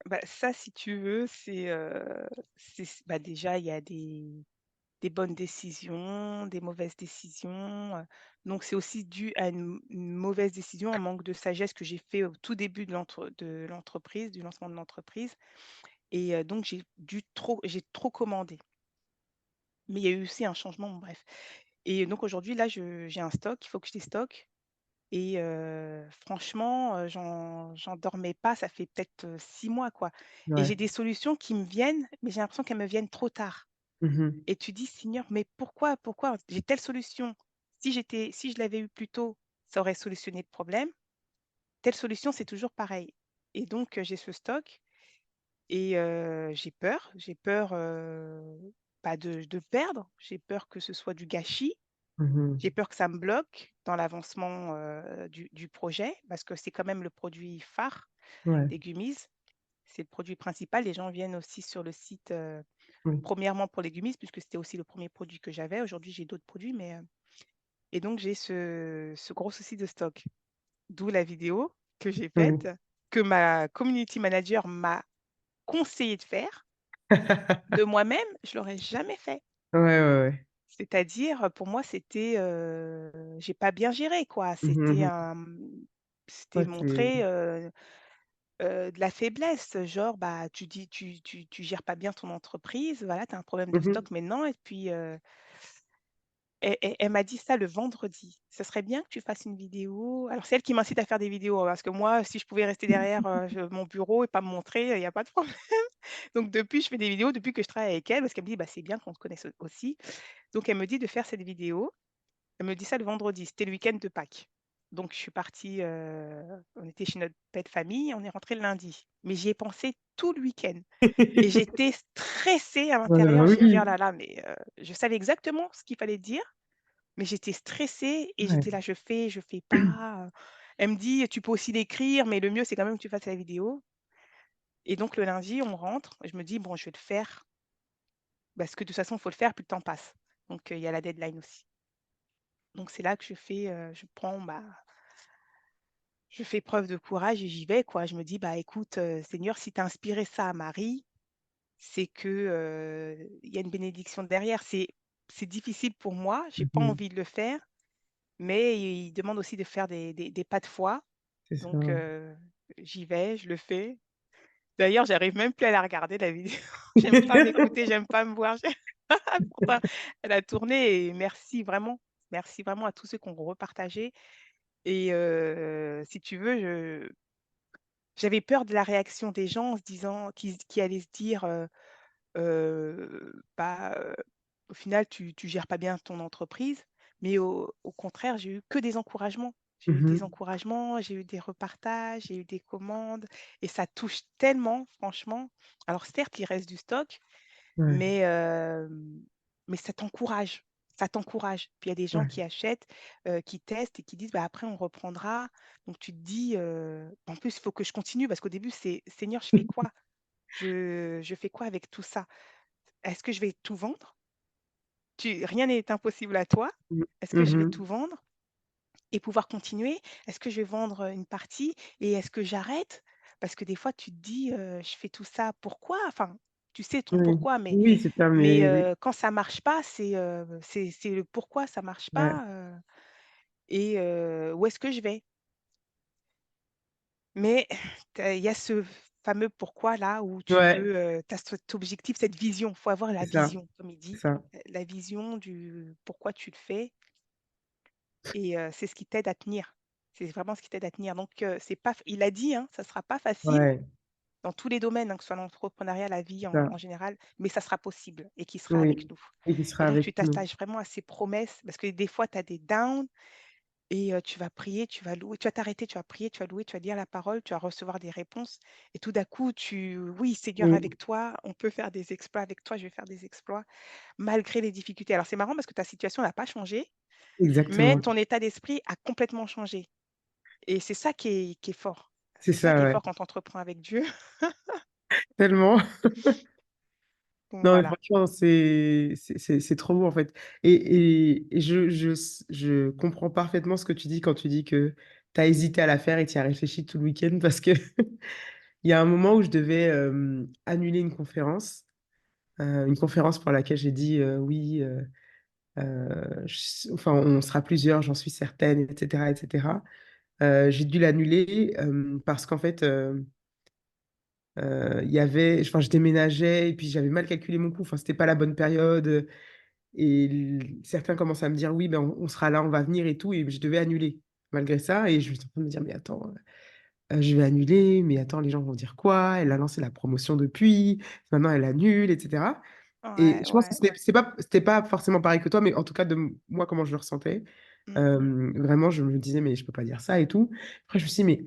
bah, ça si tu veux, bah, déjà il y a des bonnes décisions, des mauvaises décisions, donc c'est aussi dû à une mauvaise décision, un manque de sagesse que j'ai fait au tout début de l'entreprise, du lancement de l'entreprise et donc j'ai trop commandé. Mais il y a eu aussi un changement, bon bref et donc aujourd'hui là, je j'ai un stock, il faut que je déstocke et franchement, j'en dormais pas, ça fait peut-être, 6 mois quoi et Ouais. j'ai des solutions qui me viennent, mais j'ai l'impression qu'elles me viennent trop tard. Mhm. Et tu dis: «Seigneur, mais pourquoi? J'ai telle solution. Si je l'avais eu plus tôt, ça aurait solutionné le problème. Telle solution, c'est toujours pareil» et donc j'ai ce stock et j'ai peur, bah, de perdre. J'ai peur que ce soit du gâchis. Mhm. J'ai peur que ça me bloque dans l'avancement, du projet parce que c'est quand même le produit phare Ouais. des gummies. C'est le produit principal. Les gens viennent aussi sur le site, Oui. premièrement pour les gummies puisque c'était aussi le premier produit que j'avais. Aujourd'hui, j'ai d'autres produits, mais et donc j'ai ce gros souci de stock. D'où la vidéo que j'ai Oui. faite, que ma community manager m'a conseillé de faire. De moi-même, je l'aurais jamais fait. Ouais, ouais, ouais. C'est-à-dire, pour moi, j'ai pas bien géré, quoi. Mhm, mhm. C'était Ouais, montrer, de la faiblesse, genre, bah, tu gères pas bien ton entreprise, voilà, tu as un problème de Mhm. stock maintenant et puis, elle m'a dit ça le vendredi: «Ce serait bien que tu fasses une vidéo». Alors c'est elle qui m'incite à faire des vidéos, hein, parce que moi, si je pouvais rester derrière, mon bureau et pas me montrer, il y a pas de problème. Donc depuis, je fais des vidéos depuis que je travaille avec elle parce qu'elle me dit: «Bah, c'est bien qu'on te connaisse aussi». Donc elle me dit de faire cette vidéo. Elle me dit ça le vendredi, c'était le week-end de Pâques. Donc je suis partie, on était chez notre belle famille, on est rentré le lundi. Mais j'y ai pensé tout le week-end et j'étais stressée à Ouais, bah l'intérieur. J'ai dit: «Oh oui. là là», mais je savais exactement ce qu'il fallait dire, mais j'étais stressée et Ouais. j'étais là: je fais pas», Elle me dit: «Tu peux aussi l'écrire, mais le mieux, c'est quand même que tu fasses la vidéo» et donc le lundi, on rentre, je me dis: «Bon, je vais le faire parce que de toute façon, il faut le faire, plus le temps passe». Donc il y a la deadline aussi. Donc c'est là que je fais preuve de courage et j'y vais, quoi. Je me dis: «Bah, écoute, Seigneur, si tu as inspiré ça à Marie, c'est que, il y a une bénédiction derrière». C'est difficile pour moi, j'ai pas Mhm. envie de le faire, mais il demande aussi de faire des pas de foi. C'est Donc ça. j'y vais, je le fais. D'ailleurs, j'arrive même plus à la regarder la vidéo. J'aime pas m'écouter, j'aime pas me voir. Pourtant, elle a tourné et merci vraiment à tous ceux qui ont repartagé et si tu veux, j'avais peur de la réaction des gens en se disant qui allaient se dire, bah, «Au final, tu gères pas bien ton entreprise». Mais au contraire, j'ai eu que des encouragements. J'ai eu des Mhm. encouragements, j'ai eu des repartages, j'ai eu des commandes et ça touche tellement franchement. Alors certes, il reste du stock, Ouais. mais ça t'encourage, ça t'encourage. Puis il y a des gens Ouais. qui achètent, qui testent et qui disent: «Bah, après on reprendra». Donc tu te dis, en plus, il faut que je continue parce qu'au début, c'est: «Seigneur, je fais quoi? Je fais quoi avec tout ça? Est-ce que je vais tout vendre?» Rien n'est impossible à toi. Mhm. Est-ce que je vais Mhm. tout vendre et pouvoir continuer? Est-ce que je vais vendre, une partie et est-ce que j'arrête? Parce que des fois tu te dis: «Je fais tout ça pourquoi?» Enfin, Tu sais ton Oui. pourquoi, Oui, c'est ça, mais oui. quand ça marche pas, c'est le pourquoi ça marche Ouais. pas, où est-ce que je vais? Mais il y a ce fameux pourquoi là où tu Ouais, veux, tu as cet objectif, cette vision. Il faut avoir la c'est ça, vision, comme il c'est dit, ça. la vision du pourquoi tu le fais c'est ce qui t'aide à tenir. C'est vraiment ce qui t'aide à tenir. Donc c'est pas f il a dit, hein, ça sera pas facile Ouais, dans tous les domaines, hein, que ce soit l'entrepreneuriat, la vie c'est en ça. général, mais ça sera possible et qu'il sera Oui, avec nous. et qui Et sera donc avec tu nous. t'attaches vraiment à ces promesses parce que des fois tu as des downs tu vas prier, tu vas louer, tu vas t'arrêter, tu vas prier, tu vas louer, tu vas dire la parole, tu vas recevoir des réponses et tout d'un coup oui, Seigneur Oui, avec toi, on peut faire des exploits avec toi, je vais faire des exploits malgré les difficultés. Alors c'est marrant parce que ta situation n'a pas changé, mais exactement. ton état d'esprit a complètement changé et c'est ça qui est fort. C'est C'est ça ça, qui est ouais. fort quand tu entreprends avec Dieu. Tellement. Donc Non, mais voilà. franchement, c'est trop beau, en fait. Et je comprends parfaitement ce que tu dis quand tu dis que tu as hésité à la faire et tu y as réfléchi tout le week-end parce que il y a un moment où je devais annuler une conférence pour laquelle j'ai dit oui, enfin, on sera plusieurs, j'en suis certaine, etc., etc. J'ai dû l'annuler parce qu'en fait, il y avait, enfin, je déménageais et puis j'avais mal calculé mon coût. Enfin, c'était pas la bonne période. Et certains commencent à me dire, oui, ben, on sera là, on va venir et tout. Et je devais annuler malgré ça. Et je suis en train de me dire, mais attends, je vais annuler, mais attends, les gens vont dire quoi? Elle a lancé la promotion depuis, maintenant elle annule, etc. Et Ouais, je pense que ouais. c'était pas forcément pareil que toi, mais en tout cas, de moi, comment je le ressentais. Mmh mh. Vraiment, je me disais, mais je peux pas dire ça et tout. Après, je me suis dit, mais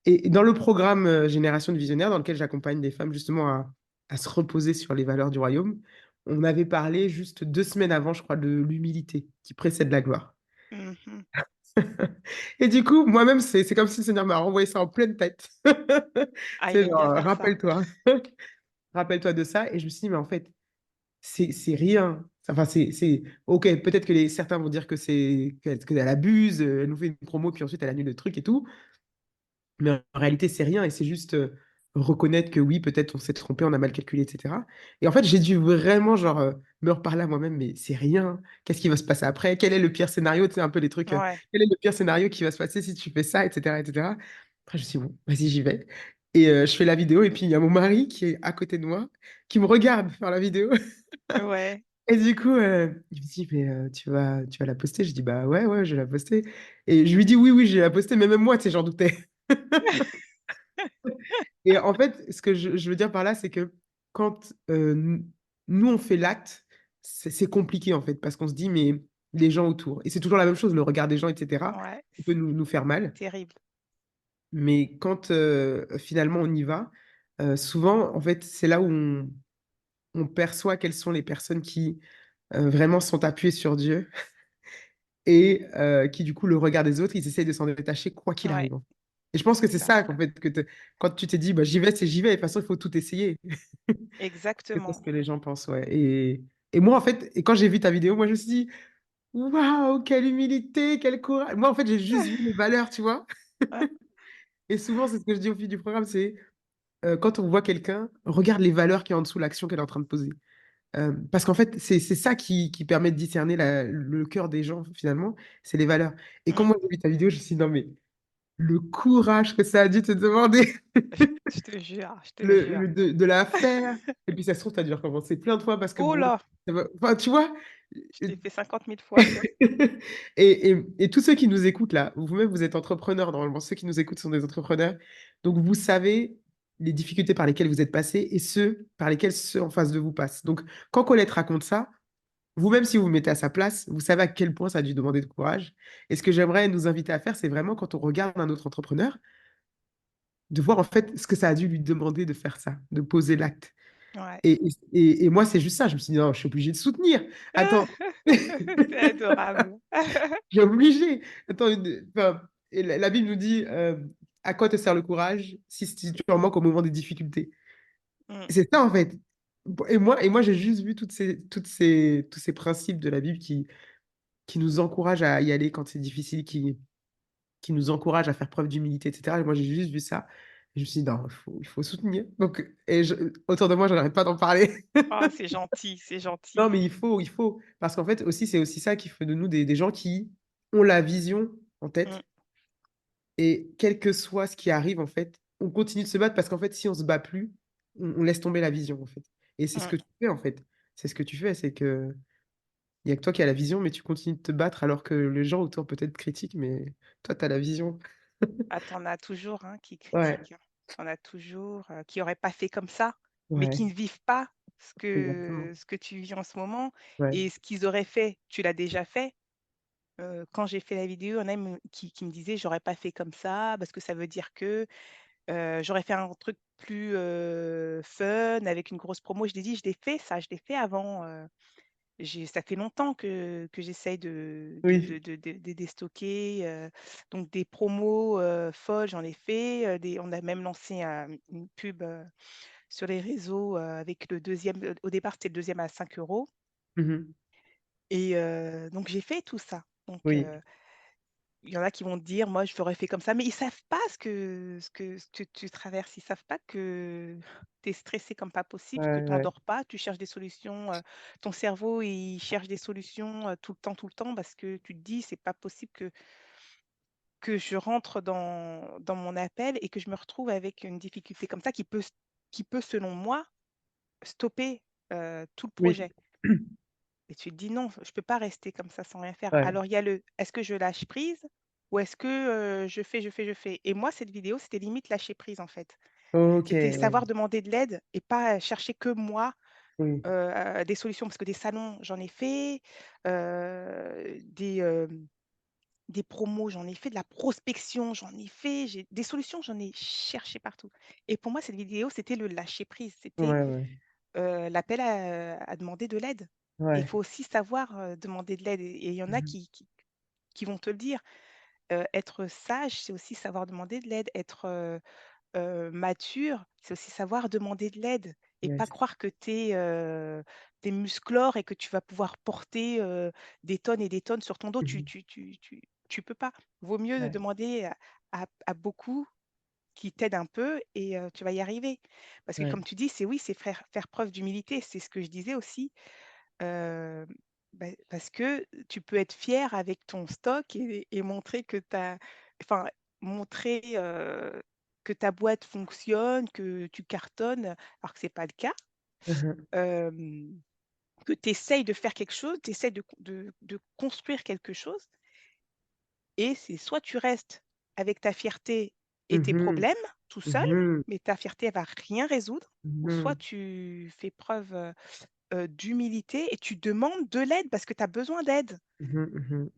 et dans le programme Génération de Visionnaires, dans lequel j'accompagne des femmes justement à se reposer sur les valeurs du royaume, on avait parlé juste 2 semaines avant, je crois, de l'humilité qui précède la gloire. Mmh. Et du coup, moi-même, c'est comme si le Seigneur m'a renvoyé ça en pleine tête. Ah, il C'est aime bien genre, faire ça. rappelle-toi, rappelle-toi de ça. Et je me suis dit, mais en fait, c'est rien. Enfin, ok, peut-être que certains vont dire qu'elle abuse, elle nous fait une promo, puis ensuite elle annule le truc et tout. Mais en réalité, c'est rien et c'est juste reconnaître que oui, peut-être on s'est trompé, on a mal calculé, etc. Et en fait, j'ai dû vraiment genre me reparler à moi-même, mais c'est rien. Qu'est-ce qui va se passer après? Quel est le pire scénario? Tu sais, un peu les trucs. Ouais. Quel est le pire scénario qui va se passer si tu fais ça, etc., etc. Après, je me suis dit, bon, vas-y, j'y vais. Et je fais la vidéo et puis il y a mon mari qui est à côté de moi, qui me regarde faire la vidéo. Ouais. Et du coup, il me dit, mais tu vas la poster? Je dis, bah ouais, ouais, je vais la poster. Et je lui dis, oui, oui, je vais la poster, mais même moi, tu sais, j'en doutais. Et en fait, ce que je veux dire par là, c'est que quand nous, on fait l'acte, c'est compliqué, en fait, parce qu'on se dit, mais les gens autour, et c'est toujours la même chose, le regard des gens, etc., Ouais, qui peut nous faire mal. terrible. Mais quand finalement on y va, souvent, en fait, c'est là où on perçoit quelles sont les personnes qui vraiment sont appuyées sur Dieu et qui, du coup, le regard des autres, ils essayent de s'en détacher quoi qu'il Ouais, arrive. Et je pense que c'est c'est ça. ça, en fait, quand tu t'es dit, bah, j'y vais, c'est j'y vais. Et de toute façon, il faut tout essayer. C'est pas ce Exactement. que les gens pensent, ouais. Et moi, en fait, et quand j'ai vu ta vidéo, moi, je me suis dit, waouh, quelle humilité, quel courage. Moi, en fait, j'ai juste vu les valeurs, tu vois. Ouais. Et souvent, c'est ce que je dis au fil du programme, c'est quand on voit quelqu'un, regarde les valeurs qui est en dessous l'action qu'elle est en train de poser. Parce qu'en fait, c'est ça qui permet de discerner le cœur des gens, finalement, c'est les valeurs. Et quand Mmh. moi, j'ai vu ta vidéo, je me suis dit, non, mais le courage que ça a dû te demander Je te jure, je te jure. de la faire. Et puis ça se trouve, tu as dû recommencer plein de fois parce que Oh bon, là! enfin, tu vois. Je l'ai fait 50 000 fois, quoi. Et tous ceux qui nous écoutent là, vous-même, vous êtes entrepreneurs, normalement, ceux qui nous écoutent sont des entrepreneurs. Donc vous savez les difficultés par lesquelles vous êtes passés et ceux par lesquels ceux en face de vous passent. Donc quand Colette raconte ça, vous-même, si vous vous mettez à sa place, vous savez à quel point ça a dû demander de courage. Et ce que j'aimerais nous inviter à faire, c'est vraiment quand on regarde un autre entrepreneur, de voir en fait ce que ça a dû lui demander de faire ça, de poser l'acte. Ouais. Et moi, c'est juste ça. Je me suis dit, non, je suis obligé de soutenir. Attends, C'est adorable. j'ai obligé. Attends, enfin, et la Bible nous dit, à quoi te sert le courage si tu en manques au moment des difficultés? Mmh. C'est ça, en fait. Et moi j'ai juste vu tous ces principes de la Bible qui nous encouragent à y aller quand c'est difficile, qui nous encouragent à faire preuve d'humilité, etc. Et moi, j'ai juste vu ça. Je me suis dit: «Non, il faut soutenir». Donc et autour de moi, je n'arrête pas d'en parler. Oh, c'est gentil, c'est Non, gentil. mais il faut parce qu'en fait aussi, c'est aussi ça qui fait de nous des gens qui ont la vision en Mmh, tête et quel que soit ce qui arrive, en fait, on continue de se battre parce qu'en fait, si on se bat plus, on laisse tomber la vision, en fait et c'est ce mmh. que tu fais, en fait. C'est ce que tu fais, c'est qu'il y a que toi qui as la vision, mais tu continues de te battre alors que les gens autour peut-être critiquent, mais toi, tu as la vision. Ah, tu as toujours, hein, qui Ouais, critiquent, hein. Tu as toujours, qui auraient pas fait comme ça, mais qui ouais, ne vivent pas exactement. ce que tu vis en ce moment Ouais. et ce qu'ils auraient fait, tu l'as déjà fait. Quand j'ai fait la vidéo, il y en a même qui me disaient: «J'aurais pas fait comme ça parce que ça veut dire que, j'aurais fait un truc plus, fun avec une grosse promo». Je l'ai dit: «Je l'ai fait ça, je l'ai fait avant, ça fait longtemps que j'essaye Oui. de déstocker, donc des promos, folles, j'en ai fait, on a même lancé une pub, sur les réseaux, avec le deuxième. Au départ, c'était le deuxième à 5 € Mmh mh. et donc j'ai fait tout ça. Donc Oui. il y en a qui vont te dire: «Moi, je l'aurais fait comme ça», mais ils savent pas ce que tu traverses. Ils savent pas que tu es stressé comme pas possible, que Ouais, tu ouais. endors pas, tu cherches des solutions, ton cerveau, il cherche des solutions, tout le temps parce que tu te dis: «C'est pas possible que je rentre dans mon appel et que je me retrouve avec une difficulté comme ça qui peut, selon moi, stopper, tout le Oui. projet». Et tu te dis: «Non, je peux pas rester comme ça sans rien faire». Ouais. Alors il y a le: «Est-ce que je lâche prise ou est-ce que, je fais, je fais, je fais?» Et moi, cette vidéo, c'était limite lâcher prise, en fait. OK, C'était ouais. savoir demander de l'aide et pas, chercher que moi, Oui. des solutions. Parce que des salons, j'en ai fait, des promos, j'en ai fait, de la prospection, j'en ai fait, j'ai des solutions, j'en ai cherché partout. Et pour moi, cette vidéo, c'était le lâcher prise. C'était, Ouais, ouais. l'appel à demander de l'aide. Et il Ouais. faut aussi savoir, demander de l'aide et il y en a Mmh mh. qui vont te le dire. Être sage, c'est aussi savoir demander de l'aide. Être, mature, c'est aussi savoir demander de l'aide et pas Yes. croire que tu es musclore et que tu vas pouvoir porter, des tonnes et des tonnes sur ton dos. Mmh mh. Tu peux pas. Vaut mieux Ouais. demander à beaucoup qui t'aident un peu et tu vas y arriver. Parce que Ouais. comme tu dis, c'est oui, c'est faire preuve d'humilité. C'est ce que je disais aussi. Heu, parce que tu peux être fier avec ton stock et montrer que tu enfin, montrer, que ta boîte fonctionne, que tu cartonnes, alors que c'est pas le cas. Mmh mh. Hem, que tu essayes de faire quelque chose, tu essaies de construire quelque chose et c'est soit tu restes avec ta fierté et Mmh tes mh. problèmes tout seul, Mmh mh. mais ta fierté elle va rien résoudre, ou soit Mmh. tu fais preuve, d'humilité et tu demandes de l'aide parce que tu as besoin d'aide. Mmh mh. Mmh mh.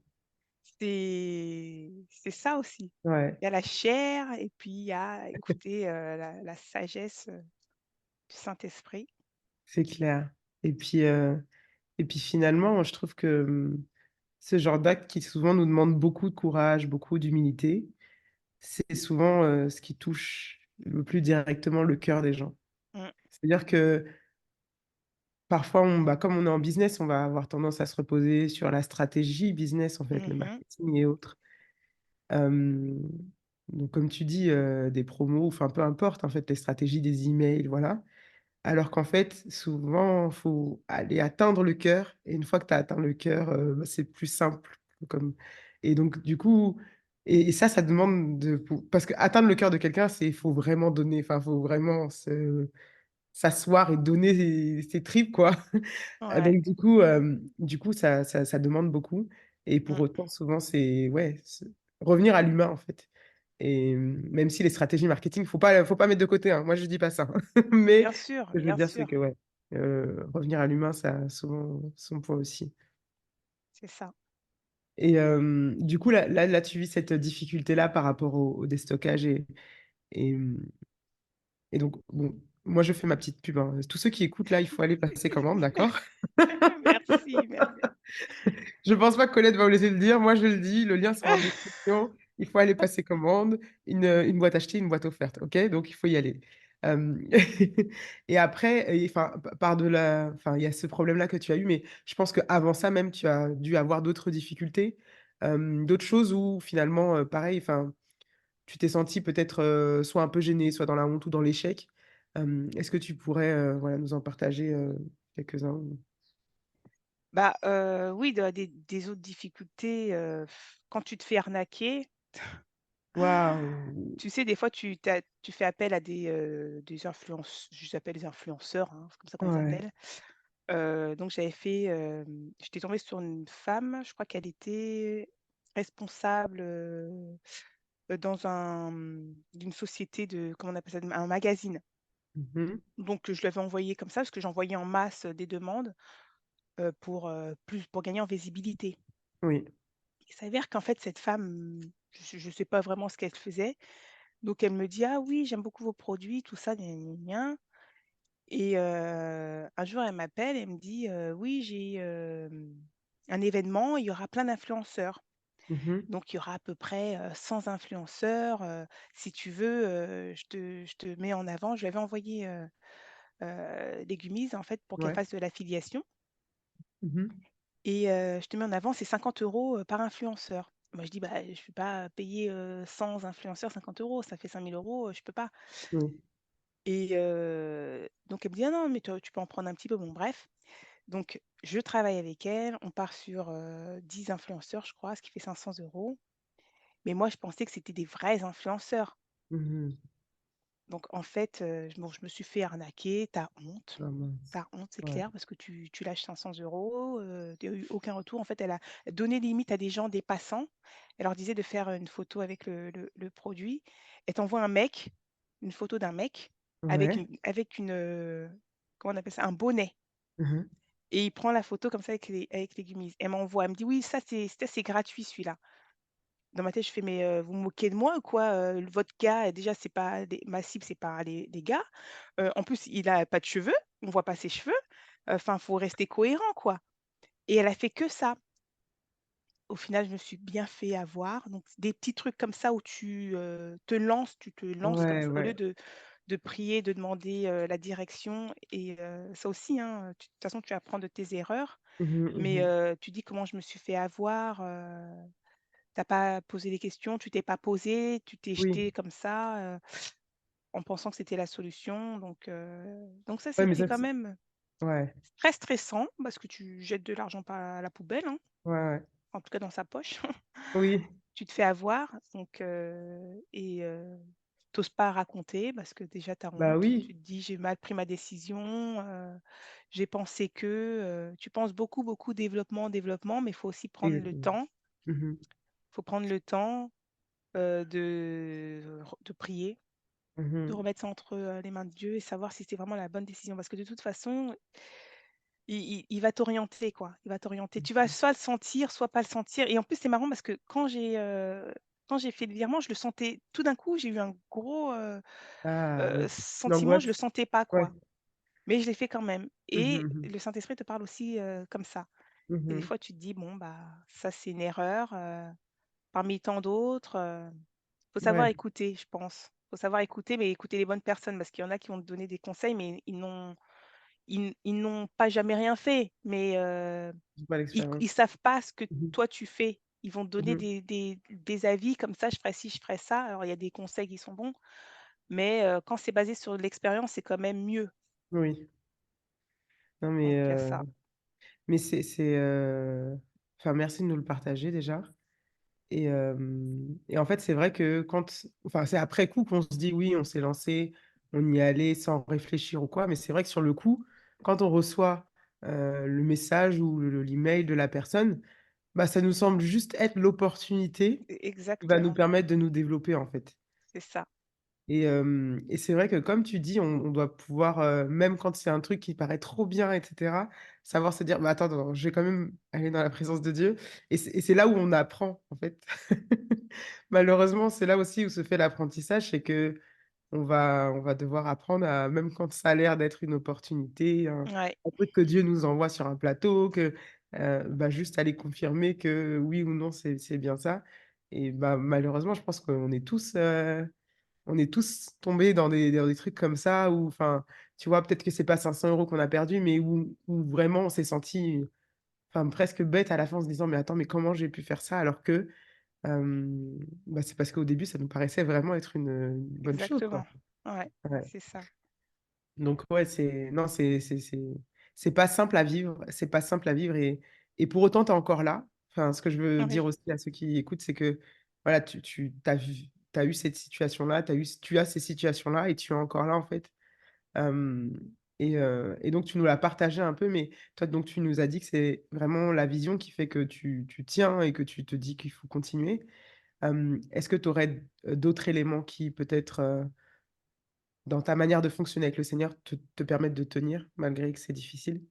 C'est ça aussi. Ouais, Il y a la chair et puis il y a écouter, la sagesse, du Saint-Esprit. c'est clair et puis finalement, je trouve que, ce genre d'acte qui souvent nous demande beaucoup de courage, beaucoup d'humilité, c'est souvent, ce qui touche le plus directement le cœur des gens. Mmh. C'est-à-dire que parfois comme on est en business, on va avoir tendance à se reposer sur la stratégie business, en fait, le Mmh. marketing et autres. Hem, donc comme tu dis, des promos, enfin peu importe en fait, les stratégies, des emails, voilà. Alors qu'en fait, souvent, faut aller atteindre le cœur et une fois que tu as atteint le cœur, bah, c'est plus simple comme et donc du coup et ça demande de pou parce qu'atteindre le cœur de quelqu'un, c'est il faut vraiment donner, enfin, faut vraiment se s'asseoir et donner ses tripes, quoi. Ouais. Donc du coup, ça demande beaucoup et pour Mmh. autant, souvent, c'est ouais, revenir à l'humain, en fait et même si les stratégies marketing, faut pas mettre de côté, hein. Moi, je dis pas ça, mais ce que je veux Bien dire, c'est sûr, que ouais, revenir à l'humain, ça a souvent son poids aussi c'est ça. et du coup, là, tu vis cette difficulté-là par rapport au déstockage et et donc bon, moi, je fais ma petite pub, hein. Tous ceux qui écoutent là, il faut aller passer commande, d'accord? Merci, merci. Je pense pas que Colette va oser le dire. Moi, je le dis, le lien sera en description. Il faut aller passer commande. Une boîte achetée, une boîte offerte, OK? Donc il faut y aller. Hem et après et enfin, par de la enfin, il y a ce problème-là que tu as eu, mais je pense qu'avant ça même, tu as dû avoir d'autres difficultés, d'autres choses où finalement, pareil, enfin, tu t'es sentie peut-être, soit un peu gênée, soit dans la honte ou dans l'échec. Est-ce que tu pourrais, voilà, nous en partager, quelques-uns? Bah, oui, des autres difficultés, quand tu te fais arnaquer, Waouh! tu sais, des fois, tu fais appel à des je les appelle des influenceurs, hein, c'est comme ça qu'on les Ouais. appelle. Donc j'avais fait, j'étais tombée sur une femme, je crois qu'elle était responsable, dans d'une société de comment on appelle ça? Un magazine. Mmh mh. Donc je lui avais envoyé comme ça, parce que j'envoyais en masse, des demandes, pour gagner en visibilité. Oui. Il s'avère qu'en fait cette femme, je sais pas vraiment ce qu'elle faisait, donc elle me dit: «Ah oui, j'aime beaucoup vos produits, tout ça, gna gna gna». Et un jour, elle m'appelle, elle me dit: «Oui, j'ai, un événement, il y aura plein d'influenceurs. Mmh mh. Donc il y aura à peu près, 100 influenceurs, si tu veux, je te mets en avant». Je lui avais envoyé, des gummies, en fait, pour qu'elle Ouais. fasse de l'affiliation Mmh mh. et «Je te mets en avant, c'est 50 € par influenceur». Moi, je dis: «Bah, je ne vais pas payer, 100 influenceurs 50 €, ça fait 5 000 €, je peux pas». Oui. Et donc elle me dit: «Ah non, mais tu peux en prendre un petit peu». Bon bref, donc je travaille avec elle, on part sur, 10 influenceurs, je crois, ce qui fait 500 €. Mais moi, je pensais que c'était des vrais influenceurs. Mmh mh. Donc en fait, je me suis fait arnaquer. T'as honte, Ah mince. t'as honte, c'est Ouais. clair, parce que tu lâches 500 €, tu as eu aucun retour. En fait, elle a donné limite à des gens, des passants. Elle leur disait de faire, une photo avec le produit. Elle t'envoie une photo d'un mec Ouais. avec comment on appelle ça? Un bonnet, Mmh mh. et il prend la photo comme ça avec les gummies. Elle m'envoie, elle me dit: «Oui, ça c'est gratuit celui-là». Dans ma tête, je fais: «Mais, vous vous moquez de moi ou quoi? Votre gars, déjà, c'est pas des ma cible, c'est pas les gars. En plus, il a pas de cheveux, on voit pas ses cheveux. Enfin, faut rester cohérent, quoi». Et elle a fait que ça. Au final, je me suis bien fait avoir. Donc des petits trucs comme ça où tu te lances comme Ouais, ça au lieu ouais. de prier, de demander, la direction. Et ça aussi, hein, de toute façon, tu apprends de tes erreurs. Mmh mh. Mmh Mais mh. tu dis: «Comment je me suis fait avoir?» Tu pas posé les questions, tu t'es pas posé, tu t'es Oui. jeté comme ça, en pensant que c'était la solution. Donc ça, Ouais, mais c'était ça quand c'est même ouais. très stressant parce que tu jettes de l'argent pas à la poubelle, hein, Ouais, ouais. en tout cas dans sa poche. Oui. Tu te fais avoir, tu pas raconter parce que déjà tu as Bah honte. oui. Tu te dis: «J'ai mal pris ma décision, j'ai pensé que», tu penses beaucoup, beaucoup développement, développement, mais il faut aussi prendre le Exactement. temps. Mmh mh. Il faut prendre le temps, de prier. Mmh De mh. remettre ça entre, les mains de Dieu et savoir si c'est vraiment la bonne décision. Parce que de toute façon, il va t'orienter, quoi. Il va t'orienter. Tu vas Mmh. soit le sentir, soit pas le sentir. Et en plus, c'est marrant parce que quand j'ai fait le virement, je le sentais tout d'un coup, j'ai eu un gros, Ah oui. sentiment, je le L'angoisse? sentais pas, Ouais. quoi. Mais je l'ai fait quand même. Mmh mh. Et Mmh mh. le Saint-Esprit te parle aussi, comme ça. Mmh Et des mh. fois, tu te dis: «Bon, bah, ça, c'est une erreur, parmi tant d'autres», faut savoir Ouais. écouter, je pense. Faut savoir écouter, mais écouter les bonnes personnes parce qu'il y en a qui vont te donner des conseils, mais ils n'ont pas jamais rien fait, mais J'ai pas ils l'expérience. savent pas ce que Mmh mh. toi tu fais. Ils vont te donner Mmh mh. des avis comme ça: «Je ferais ci, je ferais ça». Alors il y a des conseils qui sont bons, mais quand c'est basé sur de l'expérience, c'est quand même mieux. Oui. Non Donc il y a ça. mais c'est, enfin merci de nous le partager déjà et en fait, c'est vrai que quand enfin, c'est après coup qu'on se dit: «Oui, on s'est lancé, on y allait sans réfléchir ou quoi», mais c'est vrai que sur le coup, quand on reçoit, le message ou l'email de la personne, bah, ça nous semble juste être l'opportunité qui va nous Exactement, permettre de nous développer, en fait. c'est ça. Et c'est vrai que comme tu dis, on doit pouvoir, même quand c'est un truc qui paraît trop bien et cetera, savoir se dire: «Bah, attends, attends, je vais quand même aller dans la présence de Dieu» et c'est là où on apprend, en fait. Malheureusement, c'est là aussi où se fait l'apprentissage, c'est qu'on va devoir apprendre à même quand ça a l'air d'être une opportunité, Ouais, un truc que Dieu nous envoie sur un plateau, bah, juste aller confirmer que oui ou non, c'est bien ça et bah, malheureusement, je pense qu'on est tous, on est tous tombés dans des trucs comme ça où enfin, tu vois, peut-être que c'est pas 500 € qu'on a perdu, mais où vraiment on s'est senti, enfin presque bête à la fin en se disant: «Mais attends, mais comment j'ai pu faire ça?» alors que, Bah, c'est parce qu'au début, ça nous paraissait vraiment être une bonne chose, quoi. Exactement. Ouais, Ouais. c'est ça. Donc ouais, c'est non, c'est pas simple à vivre, c'est pas simple à vivre et pour autant, tu es encore là. Enfin, ce que je veux Oui. dire aussi à ceux qui écoutent, c'est que voilà, tu as eu cette situation-là, tu as ces situations-là et tu es encore là, en fait. Hem et donc tu nous l'as partagé un peu, mais toi, donc tu nous as dit que c'est vraiment la vision qui fait que tu tiens et que tu te dis qu'il faut continuer. Est-ce que tu aurais d'autres éléments qui peut-être, dans ta manière de fonctionner avec le Seigneur, te permettent de tenir malgré que c'est difficile?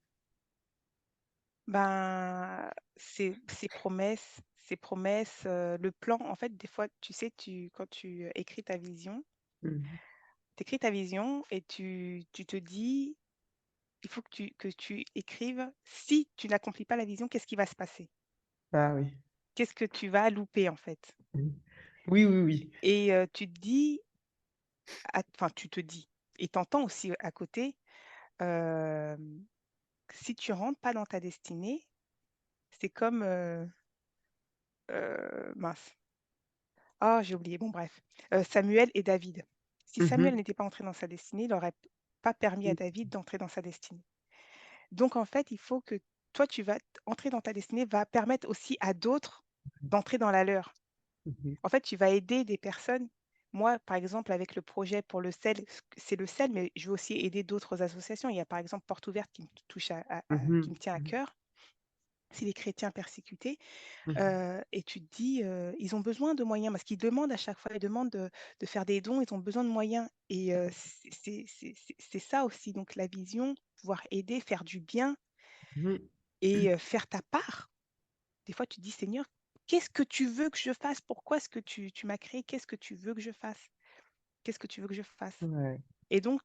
Ben, ces promesses, le plan, en fait, des fois, tu sais, quand tu écris ta vision, Mmh. tu écris ta vision et tu te dis: «Il faut que tu écrives, si tu n'accomplis pas la vision, qu'est-ce qui va se passer? Ah oui. Qu'est-ce que tu vas louper, en fait?» Mmh. Oui, oui, oui. Et tu te dis enfin, tu te dis et tu entends aussi à côté, hem, si tu rentres pas dans ta destinée, c'est comme, mince. Ah, j'ai oublié, bon bref, Samuel et David. Si Mmh Samuel mh. n'était pas entré dans sa destinée, il n'aurait pas permis à Mmh. David d'entrer dans sa destinée. Donc en fait, il faut que toi, tu vas entrer dans ta destinée, va permettre aussi à d'autres d'entrer dans la leur. Mmh mh. En fait, tu vas aider des personnes. Moi, par exemple, avec le projet pour le sel, c'est le sel, mais je veux aussi aider d'autres associations. Il y a par exemple Porte Ouverte qui me touche qui Mmh me tient à mh. cœur. C'est les chrétiens persécutés. Mmh mh. Et tu te dis, ils ont besoin de moyens parce qu'ils demandent à chaque fois, ils demandent de faire des dons, ils ont besoin de moyens et c'est ça aussi donc la vision, pouvoir aider, faire du bien Mmh. et faire ta part. Des fois, tu te dis: «Seigneur, qu'est-ce que tu veux que je fasse? Pourquoi est-ce que tu m'as créé? Qu'est-ce que tu veux que je fasse? Qu'est-ce que tu veux que je fasse?» Ouais. Et donc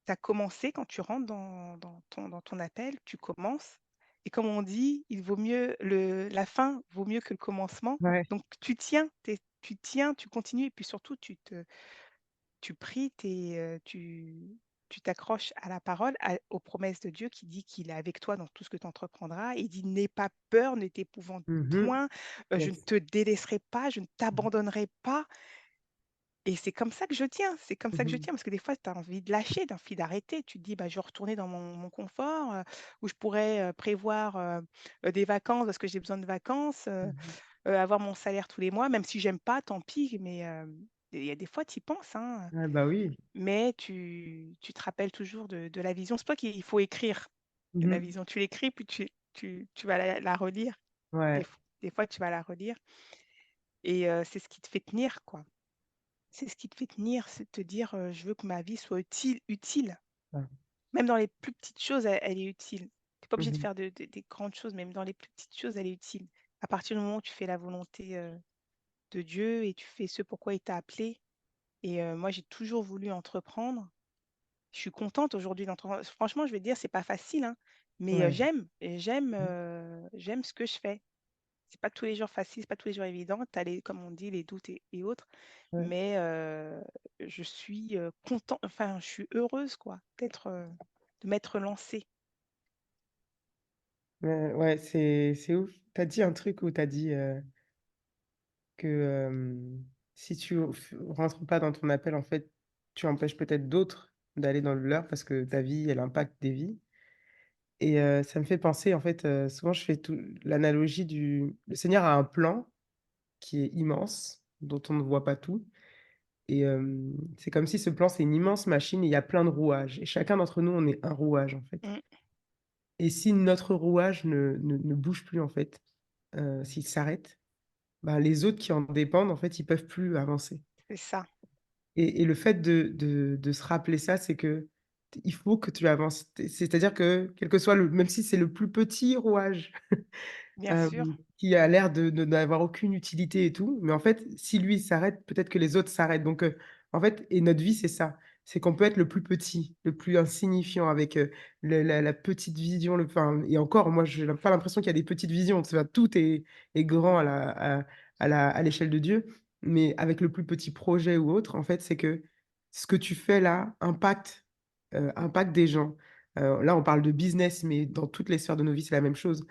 tu as commencé quand tu rentres dans ton appel, tu commences et comme on dit, il vaut mieux la fin vaut mieux que le commencement. Ouais. Donc tu tiens, tu continues et puis surtout tu pries, tu t'accroches à la parole, aux promesses de Dieu qui dit qu'il est avec toi dans tout ce que tu entreprendras. Il dit: «N'aie pas peur, ne t'épouvante Mmh mh. point, je ne Yes. te délaisserai pas, je ne Mmh. t'abandonnerai pas». Et c'est comme ça que je tiens, c'est comme ça Mmh que je mh. tiens parce que des fois, tu as envie de lâcher, tu as envie d'arrêter. Tu te dis: «Bah, je vais retourner dans mon confort, où je pourrais, prévoir, des vacances parce que j'ai besoin de vacances, Mmh mh. avoir mon salaire tous les mois, même si j'aime pas, tant pis». Mais, il y a des fois, tu y penses, hein, Ouais, bah, oui. mais tu te rappelles toujours de la vision. C'est pour ça qu'il faut écrire Mmh la mh. vision. Tu l'écris, puis tu vas la relire. Ouais. Des fois, tu vas la relire et c'est ce qui te fait tenir, quoi. C'est ce qui te fait tenir, c'est de te dire, «Je veux que ma vie soit utile». Ah. Même dans les plus petites choses, elle est utile. Tu es pas Mmh obligé de mh. faire des grandes choses, même dans les plus petites choses, elle est utile. À partir du moment où tu fais la volonté, de Dieu et tu fais ce pourquoi il t'a appelé et moi, j'ai toujours voulu entreprendre. Je suis contente aujourd'hui d'entreprendre. Franchement, je vais te dire, c'est pas facile, hein, mais Ouais. Mmh. j'aime ce que je fais. C'est pas tous les jours facile, c'est pas tous les jours évident. Tu as les comme on dit, les doutes et autres, Ouais. mais je suis, enfin, je suis heureuse quoi, de m'être lancée. Ouais, c'est ouf. Tu as dit un truc où tu as dit, que, si tu rentres pas dans ton appel, en fait, tu empêches peut-être d'autres d'aller dans le leur parce que ta vie, elle impacte des vies et ça me fait penser, en fait, souvent je fais tout l'analogie du le Seigneur a un plan qui est immense, dont on ne voit pas tout et c'est comme si ce plan, c'est une immense machine et il y a plein de rouages et chacun d'entre nous, on est un rouage, en fait Mmh, et si notre rouage ne bouge plus, en fait, s'il s'arrête, bah, les autres qui en dépendent, en fait, ils peuvent plus avancer. c'est ça, Et le fait de se rappeler ça, c'est que il faut que tu avances. C'est-à-dire que, quel que soit le même si c'est le plus petit rouage, bien sûr, qui a l'air de n'avoir aucune utilité et tout, mais en fait, si lui il s'arrête, peut-être que les autres s'arrêtent. Donc, en fait et notre vie, c'est ça. C'est qu'on peut être le plus petit, le plus insignifiant avec, la petite vision, le enfin et encore, moi, j'ai pas l'impression qu'il y a des petites visions. Tu vois? Tout est grand à l'échelle de Dieu, mais avec le plus petit projet ou autre, en fait, c'est que ce que tu fais là impacte des gens. Là, on parle de business, mais dans toutes les sphères de nos vies, c'est la même chose.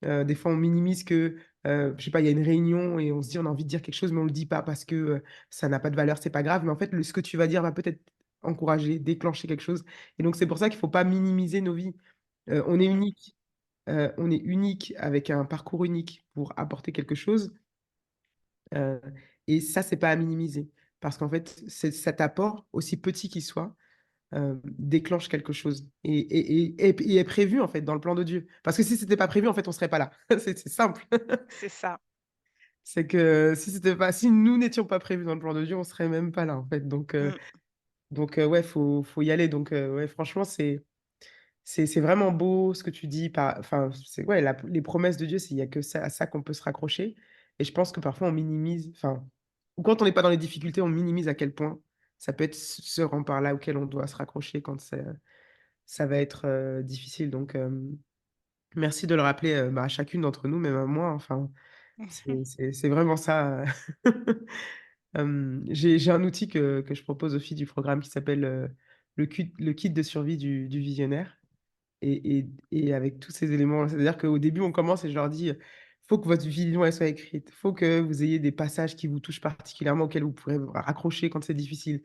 Des fois, on minimise que je sais pas, il y a une réunion et on se dit: «On a envie de dire quelque chose, mais on le dit pas parce que, ça n'a pas de valeur, c'est pas grave». Mais en fait, le ce que tu vas dire va peut-être encourager, déclencher quelque chose et donc c'est pour ça qu'il faut pas minimiser nos vies. On est Mmh. unique, on est unique avec un parcours unique pour apporter quelque chose, heu et ça, c'est pas à minimiser parce qu'en fait, cet apport, aussi petit qu'il soit, déclenche quelque chose et est prévu, en fait, dans le plan de Dieu. Parce que si c'était pas prévu, en fait, on serait pas là. C'est simple. C'est ça. C'est que si nous n'étions pas prévus dans le plan de Dieu, on serait même pas là, en fait. Mmh. Ouais, faut y aller. Ouais, franchement, c'est vraiment beau ce que tu dis. Enfin, c'est ouais, les promesses de Dieu, il y a que ça à ça qu'on peut se raccrocher et je pense que parfois on minimise, enfin, ou quand on n'est pas dans les difficultés, on minimise à quel point ça peut être ce rempart là auquel on doit se raccrocher quand ça va être, difficile. Merci de le rappeler, bah, à chacune d'entre nous, même à moi, enfin, c'est vraiment ça. J'ai un outil que je propose aux filles du programme qui s'appelle, le kit de survie du visionnaire et avec tous ces éléments, c'est-à-dire qu'au début, on commence et je leur dis: «Faut que votre vision, elle soit écrite. Faut que vous ayez des passages qui vous touchent particulièrement, auxquels vous pourrez vous raccrocher quand c'est difficile.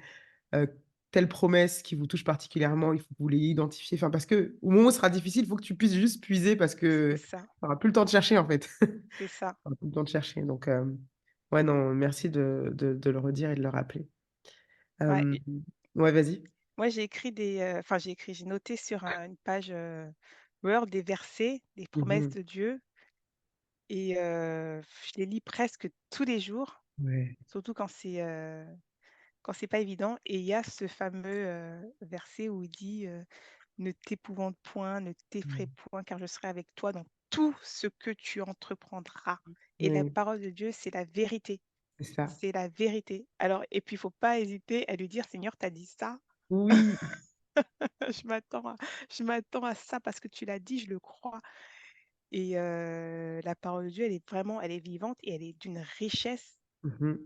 Heu, telle promesse qui vous touche particulièrement, il faut que vous l'ayez identifiée». Enfin, parce qu'au moment où ce sera difficile, il faut que tu puisses juste puiser parce C'est que ça, tu auras plus le temps de chercher, en fait. c'est ça. Tu auras plus le temps de chercher ouais, non, merci de le redire et de le rappeler. Ouais, Hem, ouais, vas-y. moi, j'ai noté sur une page, Word des versets, des Mmh promesses mh. de Dieu et je les lis presque tous les jours, Ouais. surtout quand c'est pas évident et il y a ce fameux, verset où il dit, «Ne t'épouvante point, ne t'effraie Mmh. point, car je serai avec toi dans tout ce que tu entreprendras» et la Oui, parole de Dieu, c'est la vérité, c'est ça. c'est la vérité. Alors et puis il faut pas hésiter à lui dire: «Seigneur, tu as dit ça, Oui. je m'attends à je m'attends à ça parce que tu l'as dit, je le crois» et la parole de Dieu, elle est vivante et elle est d'une richesse Mmh mh.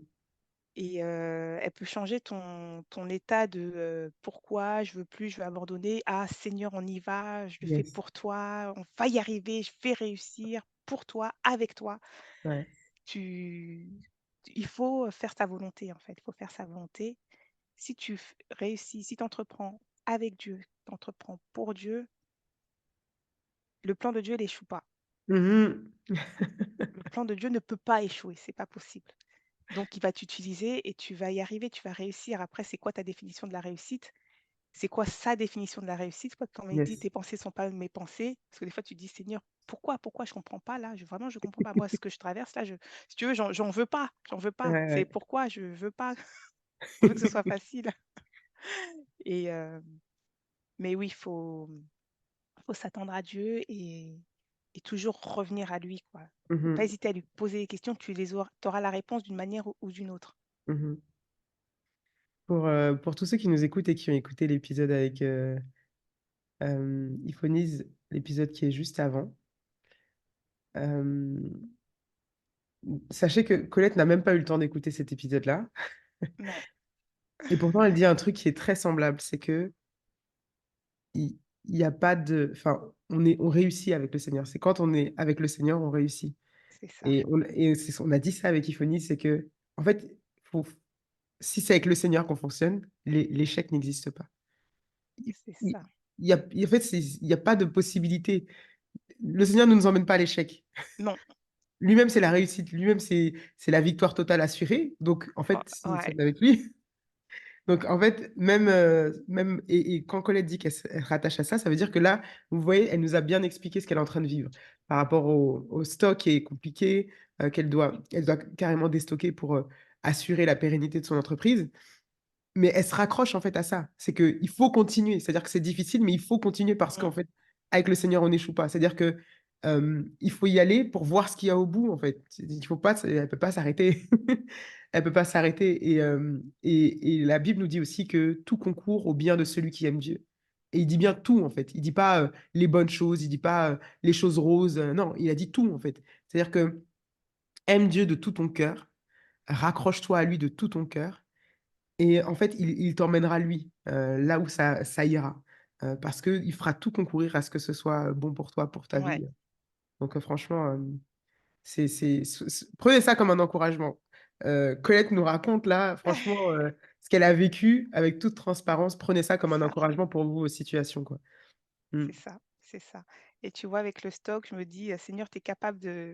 et elle peut changer ton état de, «Pourquoi? Je veux plus, je veux abandonner» à «Seigneur, on y va, je le fais Yes. pour toi, on va y arriver, je vais réussir pour toi, avec toi». Ouais. Tu Il faut faire sa volonté, en fait, il faut faire sa volonté. Si tu f réussis, si tu entreprends avec Dieu, tu entreprends pour Dieu, le plan de Dieu, il échoue pas. Mmh mh. Le plan de Dieu ne peut pas échouer, c'est pas possible. Donc il va t'utiliser et tu vas y arriver, tu vas réussir. Après, c'est quoi ta définition de la réussite? C'est quoi sa définition de la réussite? Quoi, quand il dit: Yes. «Tes pensées sont pas mes pensées», parce que des fois tu te dis: «Seigneur, pourquoi? Pourquoi? Je comprends pas là, je comprends pas. Moi, ce que je traverse là, si tu veux, j'en veux pas, j'en veux Ouais, pas. C'est ouais. pourquoi? Je veux pas, on veut que ce soit facile» et mais oui, faut s'attendre à Dieu et toujours revenir à lui, quoi. Mmh Faut pas mh. hésiter à lui poser des questions, tu auras la réponse d'une manière ou d'une autre. Mmh mh. Pour tous ceux qui nous écoutent et qui ont écouté l'épisode avec, Iphonise, l'épisode qui est juste avant, hem, sachez que Colette n'a même pas eu le temps d'écouter cet épisode-là Non, et pourtant elle dit un truc qui est très semblable, c'est qu'il il y a pas de enfin, on réussit avec le Seigneur. C'est quand on est avec le Seigneur, on réussit c'est ça, et on a dit ça avec Iphonise, c'est qu'en fait, faut si c'est avec le Seigneur qu'on fonctionne, l'échec n'existe pas. Il c'est il ça. en fait, il y a pas de possibilité. Le Seigneur ne nous emmène pas à l'échec. Non, Lui-même, c'est la réussite. Lui-même, c'est la victoire totale assurée. Donc en oh, fait, si nous ouais, sommes avec lui donc en fait, même et quand Colette dit elle se rattache à ça, ça veut dire que là, vous voyez, elle nous a bien expliqué ce qu'elle est en train de vivre par rapport au stock qui est compliqué, elle doit carrément déstocker pour, assurer la pérennité de son entreprise. Mais elle se raccroche en fait à ça. C'est qu'il faut continuer. C'est-à-dire que c'est difficile, mais il faut continuer parce mmh, qu'en fait, avec le Seigneur, on n'échoue pas. C'est-à-dire que, il faut y aller pour voir ce qu'il y a au bout en fait. Il faut pas elle peut pas s'arrêter. Elle peut pas s'arrêter et la Bible nous dit aussi que tout concourt au bien de celui qui aime Dieu et il dit bien tout en fait. Il dit pas, les bonnes choses, il dit pas, les choses roses, non, il a dit tout en fait. C'est-à-dire que aime Dieu de tout ton cœur, raccroche-toi à lui de tout ton cœur et en fait, il t'emmènera lui, là où ça ira, parce qu'il fera tout concourir à ce que ce soit bon pour toi, pour ta ouais. vie. Donc franchement, Prenez ça comme un encouragement. Colette nous raconte là, franchement, ce qu'elle a vécu avec toute transparence. Prenez ça comme un Ça, encouragement pour vos situations, quoi. Mmh. c'est ça, c'est ça. Et tu vois, avec le stock, je me dis: «Seigneur, tu es capable de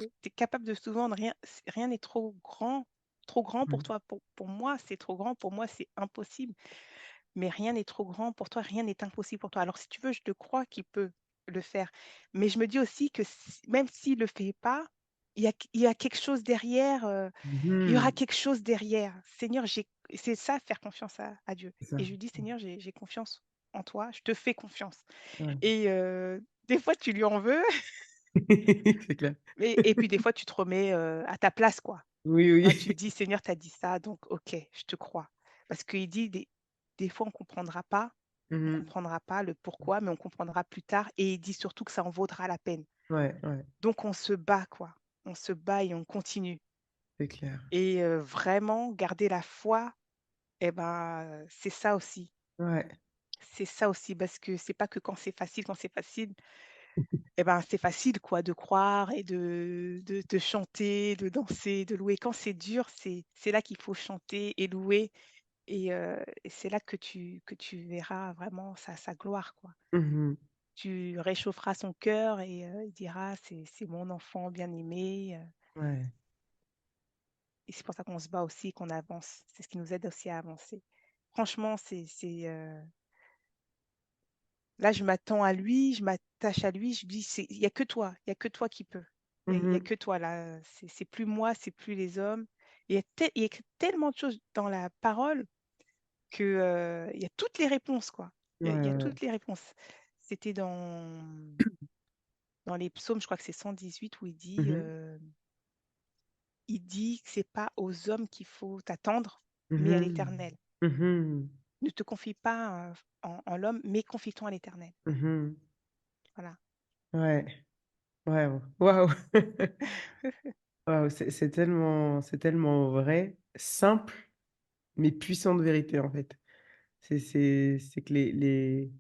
tout vendre, rien n'est trop grand pour Mmh. toi. Pour moi, c'est trop grand, pour moi, c'est impossible, mais rien n'est trop grand pour toi, rien n'est impossible pour toi. Alors si tu veux, je te crois qu'il peut le faire». Mais je me dis aussi que même s'il le fait pas, il y a quelque chose derrière, il y aura Mmh. quelque chose derrière. Seigneur, c'est ça, faire confiance à Dieu. C'est ça. Et je lui dis: «Seigneur, j'ai confiance en toi, je te fais confiance». Ouais. Et des fois, tu lui en veux, C'est clair. et puis des fois, tu te remets, à ta place, quoi. Oui, Tu vois, tu oui. dis: «Seigneur, tu as dit ça, donc OK, je te crois». Parce qu'il dit des fois, on Mmh. comprendra pas le pourquoi, mais on comprendra plus tard, et il dit surtout que ça en vaudra la peine. Ouais, ouais, Donc on se bat, quoi. On se bat et on continue, c'est clair. et vraiment garder la foi, et ben, c'est ça aussi. Ouais. C'est ça aussi, parce que c'est pas que quand c'est facile, et ben, c'est facile, quoi, de croire et de chanter, de danser, de louer. Quand c'est dur, c'est là qu'il faut chanter et louer, et c'est là que tu verras vraiment sa gloire, quoi. Mmh. Tu réchaufferas son cœur, et il dira: «C'est mon enfant bien-aimé», Ouais. et c'est pour ça qu'on se bat aussi, qu'on avance. C'est ce qui nous aide aussi à avancer. Franchement, là, je m'attends à lui, je m'attache à lui, je dis: Il y a que toi, il y a que toi qui peux. Il y a Mmh. que toi là, c'est plus moi, c'est plus les hommes». Il y a tellement de choses dans la parole que, il y a toutes les réponses, quoi. Ouais, Il y a ouais. toutes les réponses. C'était dans les psaumes, je crois que c'est 118, où Mmh. il dit que c'est pas aux hommes qu'il faut t'attendre, mais à Mmh. l'Éternel. Mmh. Ne te confie pas, en l'homme, mais confie-toi en l'Éternel. Mmh. Voilà. Ouais. Waouh, waouh! Waouh, c'est tellement vrai, simple, mais puissante vérité, en fait. C'est que les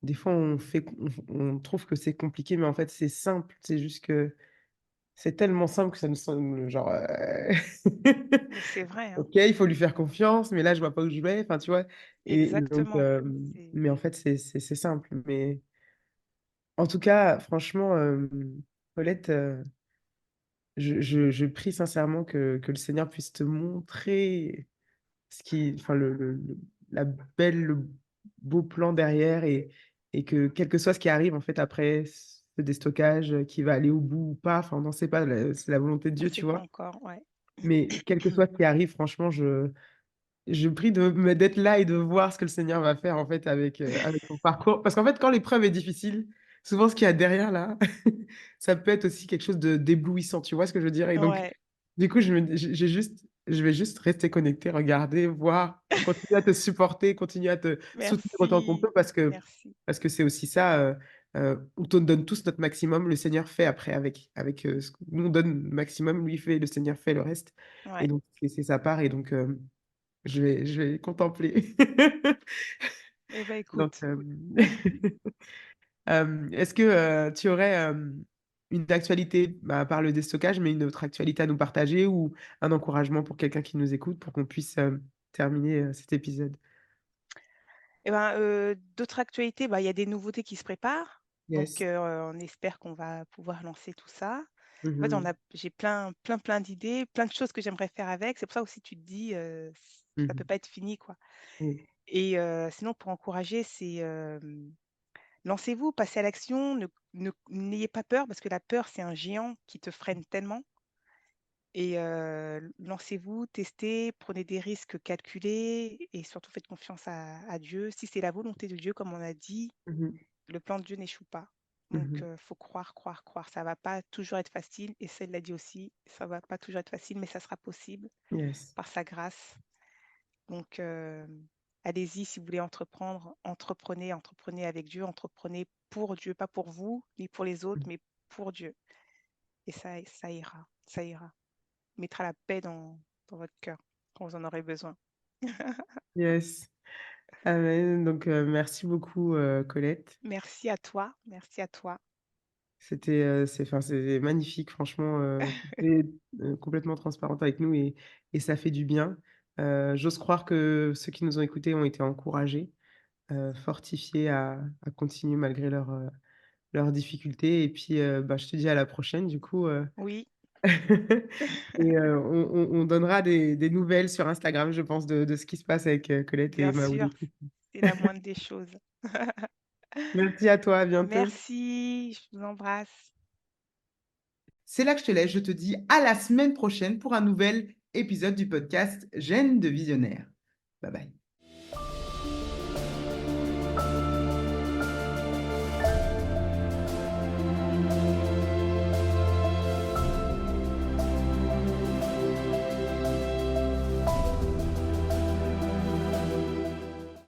des fois, on trouve que c'est compliqué, mais en fait, c'est simple. C'est juste que c'est tellement simple que ça nous semble genre, Mais c'est vrai, hein. OK, il faut lui faire confiance, mais là, je vois pas où je vais, enfin, tu vois? Et donc Exactement. C'est mais en fait, c'est simple. Mais en tout cas, franchement, Paulette, je prie sincèrement que le Seigneur puisse te montrer ce qui enfin la belle le beau plan derrière et que quel que soit ce qui arrive, en fait, après ce déstockage, qui va aller au bout ou pas, enfin, on n'en sait pas, c'est la volonté de on Dieu, tu sait pas vois? encore, ouais. Mais quel que soit ce qui arrive, franchement, je prie d'être là et de voir ce que le Seigneur va faire, en fait, avec ton parcours. Parce qu'en fait, quand l'épreuve est difficile, souvent ce qu'il y a derrière là, ça peut être aussi quelque chose d'éblouissant, tu vois ce que je veux dire? Et donc, Ouais, du coup, je vais juste rester connectée, regarder, voir, continuer à te supporter, continuer à te soutenir autant qu'on merci, peut merci. parce que c'est aussi ça, on te donne tous notre maximum, le Seigneur fait après avec, ce que nous on donne le maximum, lui fait le Seigneur fait le reste et Ouais. donc c'est sa part et donc je vais contempler. Eh ben, Donc, écoute, est-ce que, tu aurais, une actualité, bah, à part le déstockage, mais une autre actualité à nous partager ou un encouragement pour quelqu'un qui nous écoute pour qu'on puisse, terminer, cet épisode? eh ben, d'autres actualités, bah, il y a des nouveautés qui se préparent, donc Yes. on espère qu'on va pouvoir lancer tout ça. En fait, Mmh mh. j'ai plein d'idées, plein de choses que j'aimerais faire avec. C'est pour ça aussi tu te dis, ça Mmh. peut pas être fini, quoi. Oui. Et sinon, pour encourager, lancez-vous, passez à l'action, n'ayez pas peur, parce que la peur, c'est un géant qui te freine tellement. Et lancez-vous, testez, prenez des risques calculés, et surtout faites confiance à Dieu. Si c'est la volonté de Dieu, comme on a dit, Mmh mh. le plan de Dieu n'échoue pas. Donc Mmh. faut croire, croire, croire. Ça va pas toujours être facile, et celle l'a dit aussi, ça va pas toujours être facile, mais ça sera possible Yes. par sa grâce. Donc allez-y, si vous voulez entreprendre, entreprenez, entreprenez avec Dieu, entreprenez pour Dieu, pas pour vous, ni pour les autres, Mmh. mais pour Dieu. Et ça ira, ça ira. Mettra la paix dans votre cœur quand vous en aurez besoin. Yes. Amen. Donc, merci beaucoup, Colette. Merci à toi, merci à toi. C'est magnifique franchement, tu es, complètement transparente avec nous et ça fait du bien. J'ose croire que ceux qui nous ont écoutés ont été encouragés, fortifiés à continuer malgré leurs difficultés et puis, bah, je te dis à la prochaine du coup, Oui, et on donnera des nouvelles sur Instagram, je pense, de ce qui se passe avec, Colette et bien sûr, Maouli. c'est la moindre des choses. Merci à toi, à bientôt. Merci, je vous embrasse. C'est là que je te laisse. Je te dis à la semaine prochaine pour un nouvel épisode du podcast Gênes de visionnaire. Bye bye.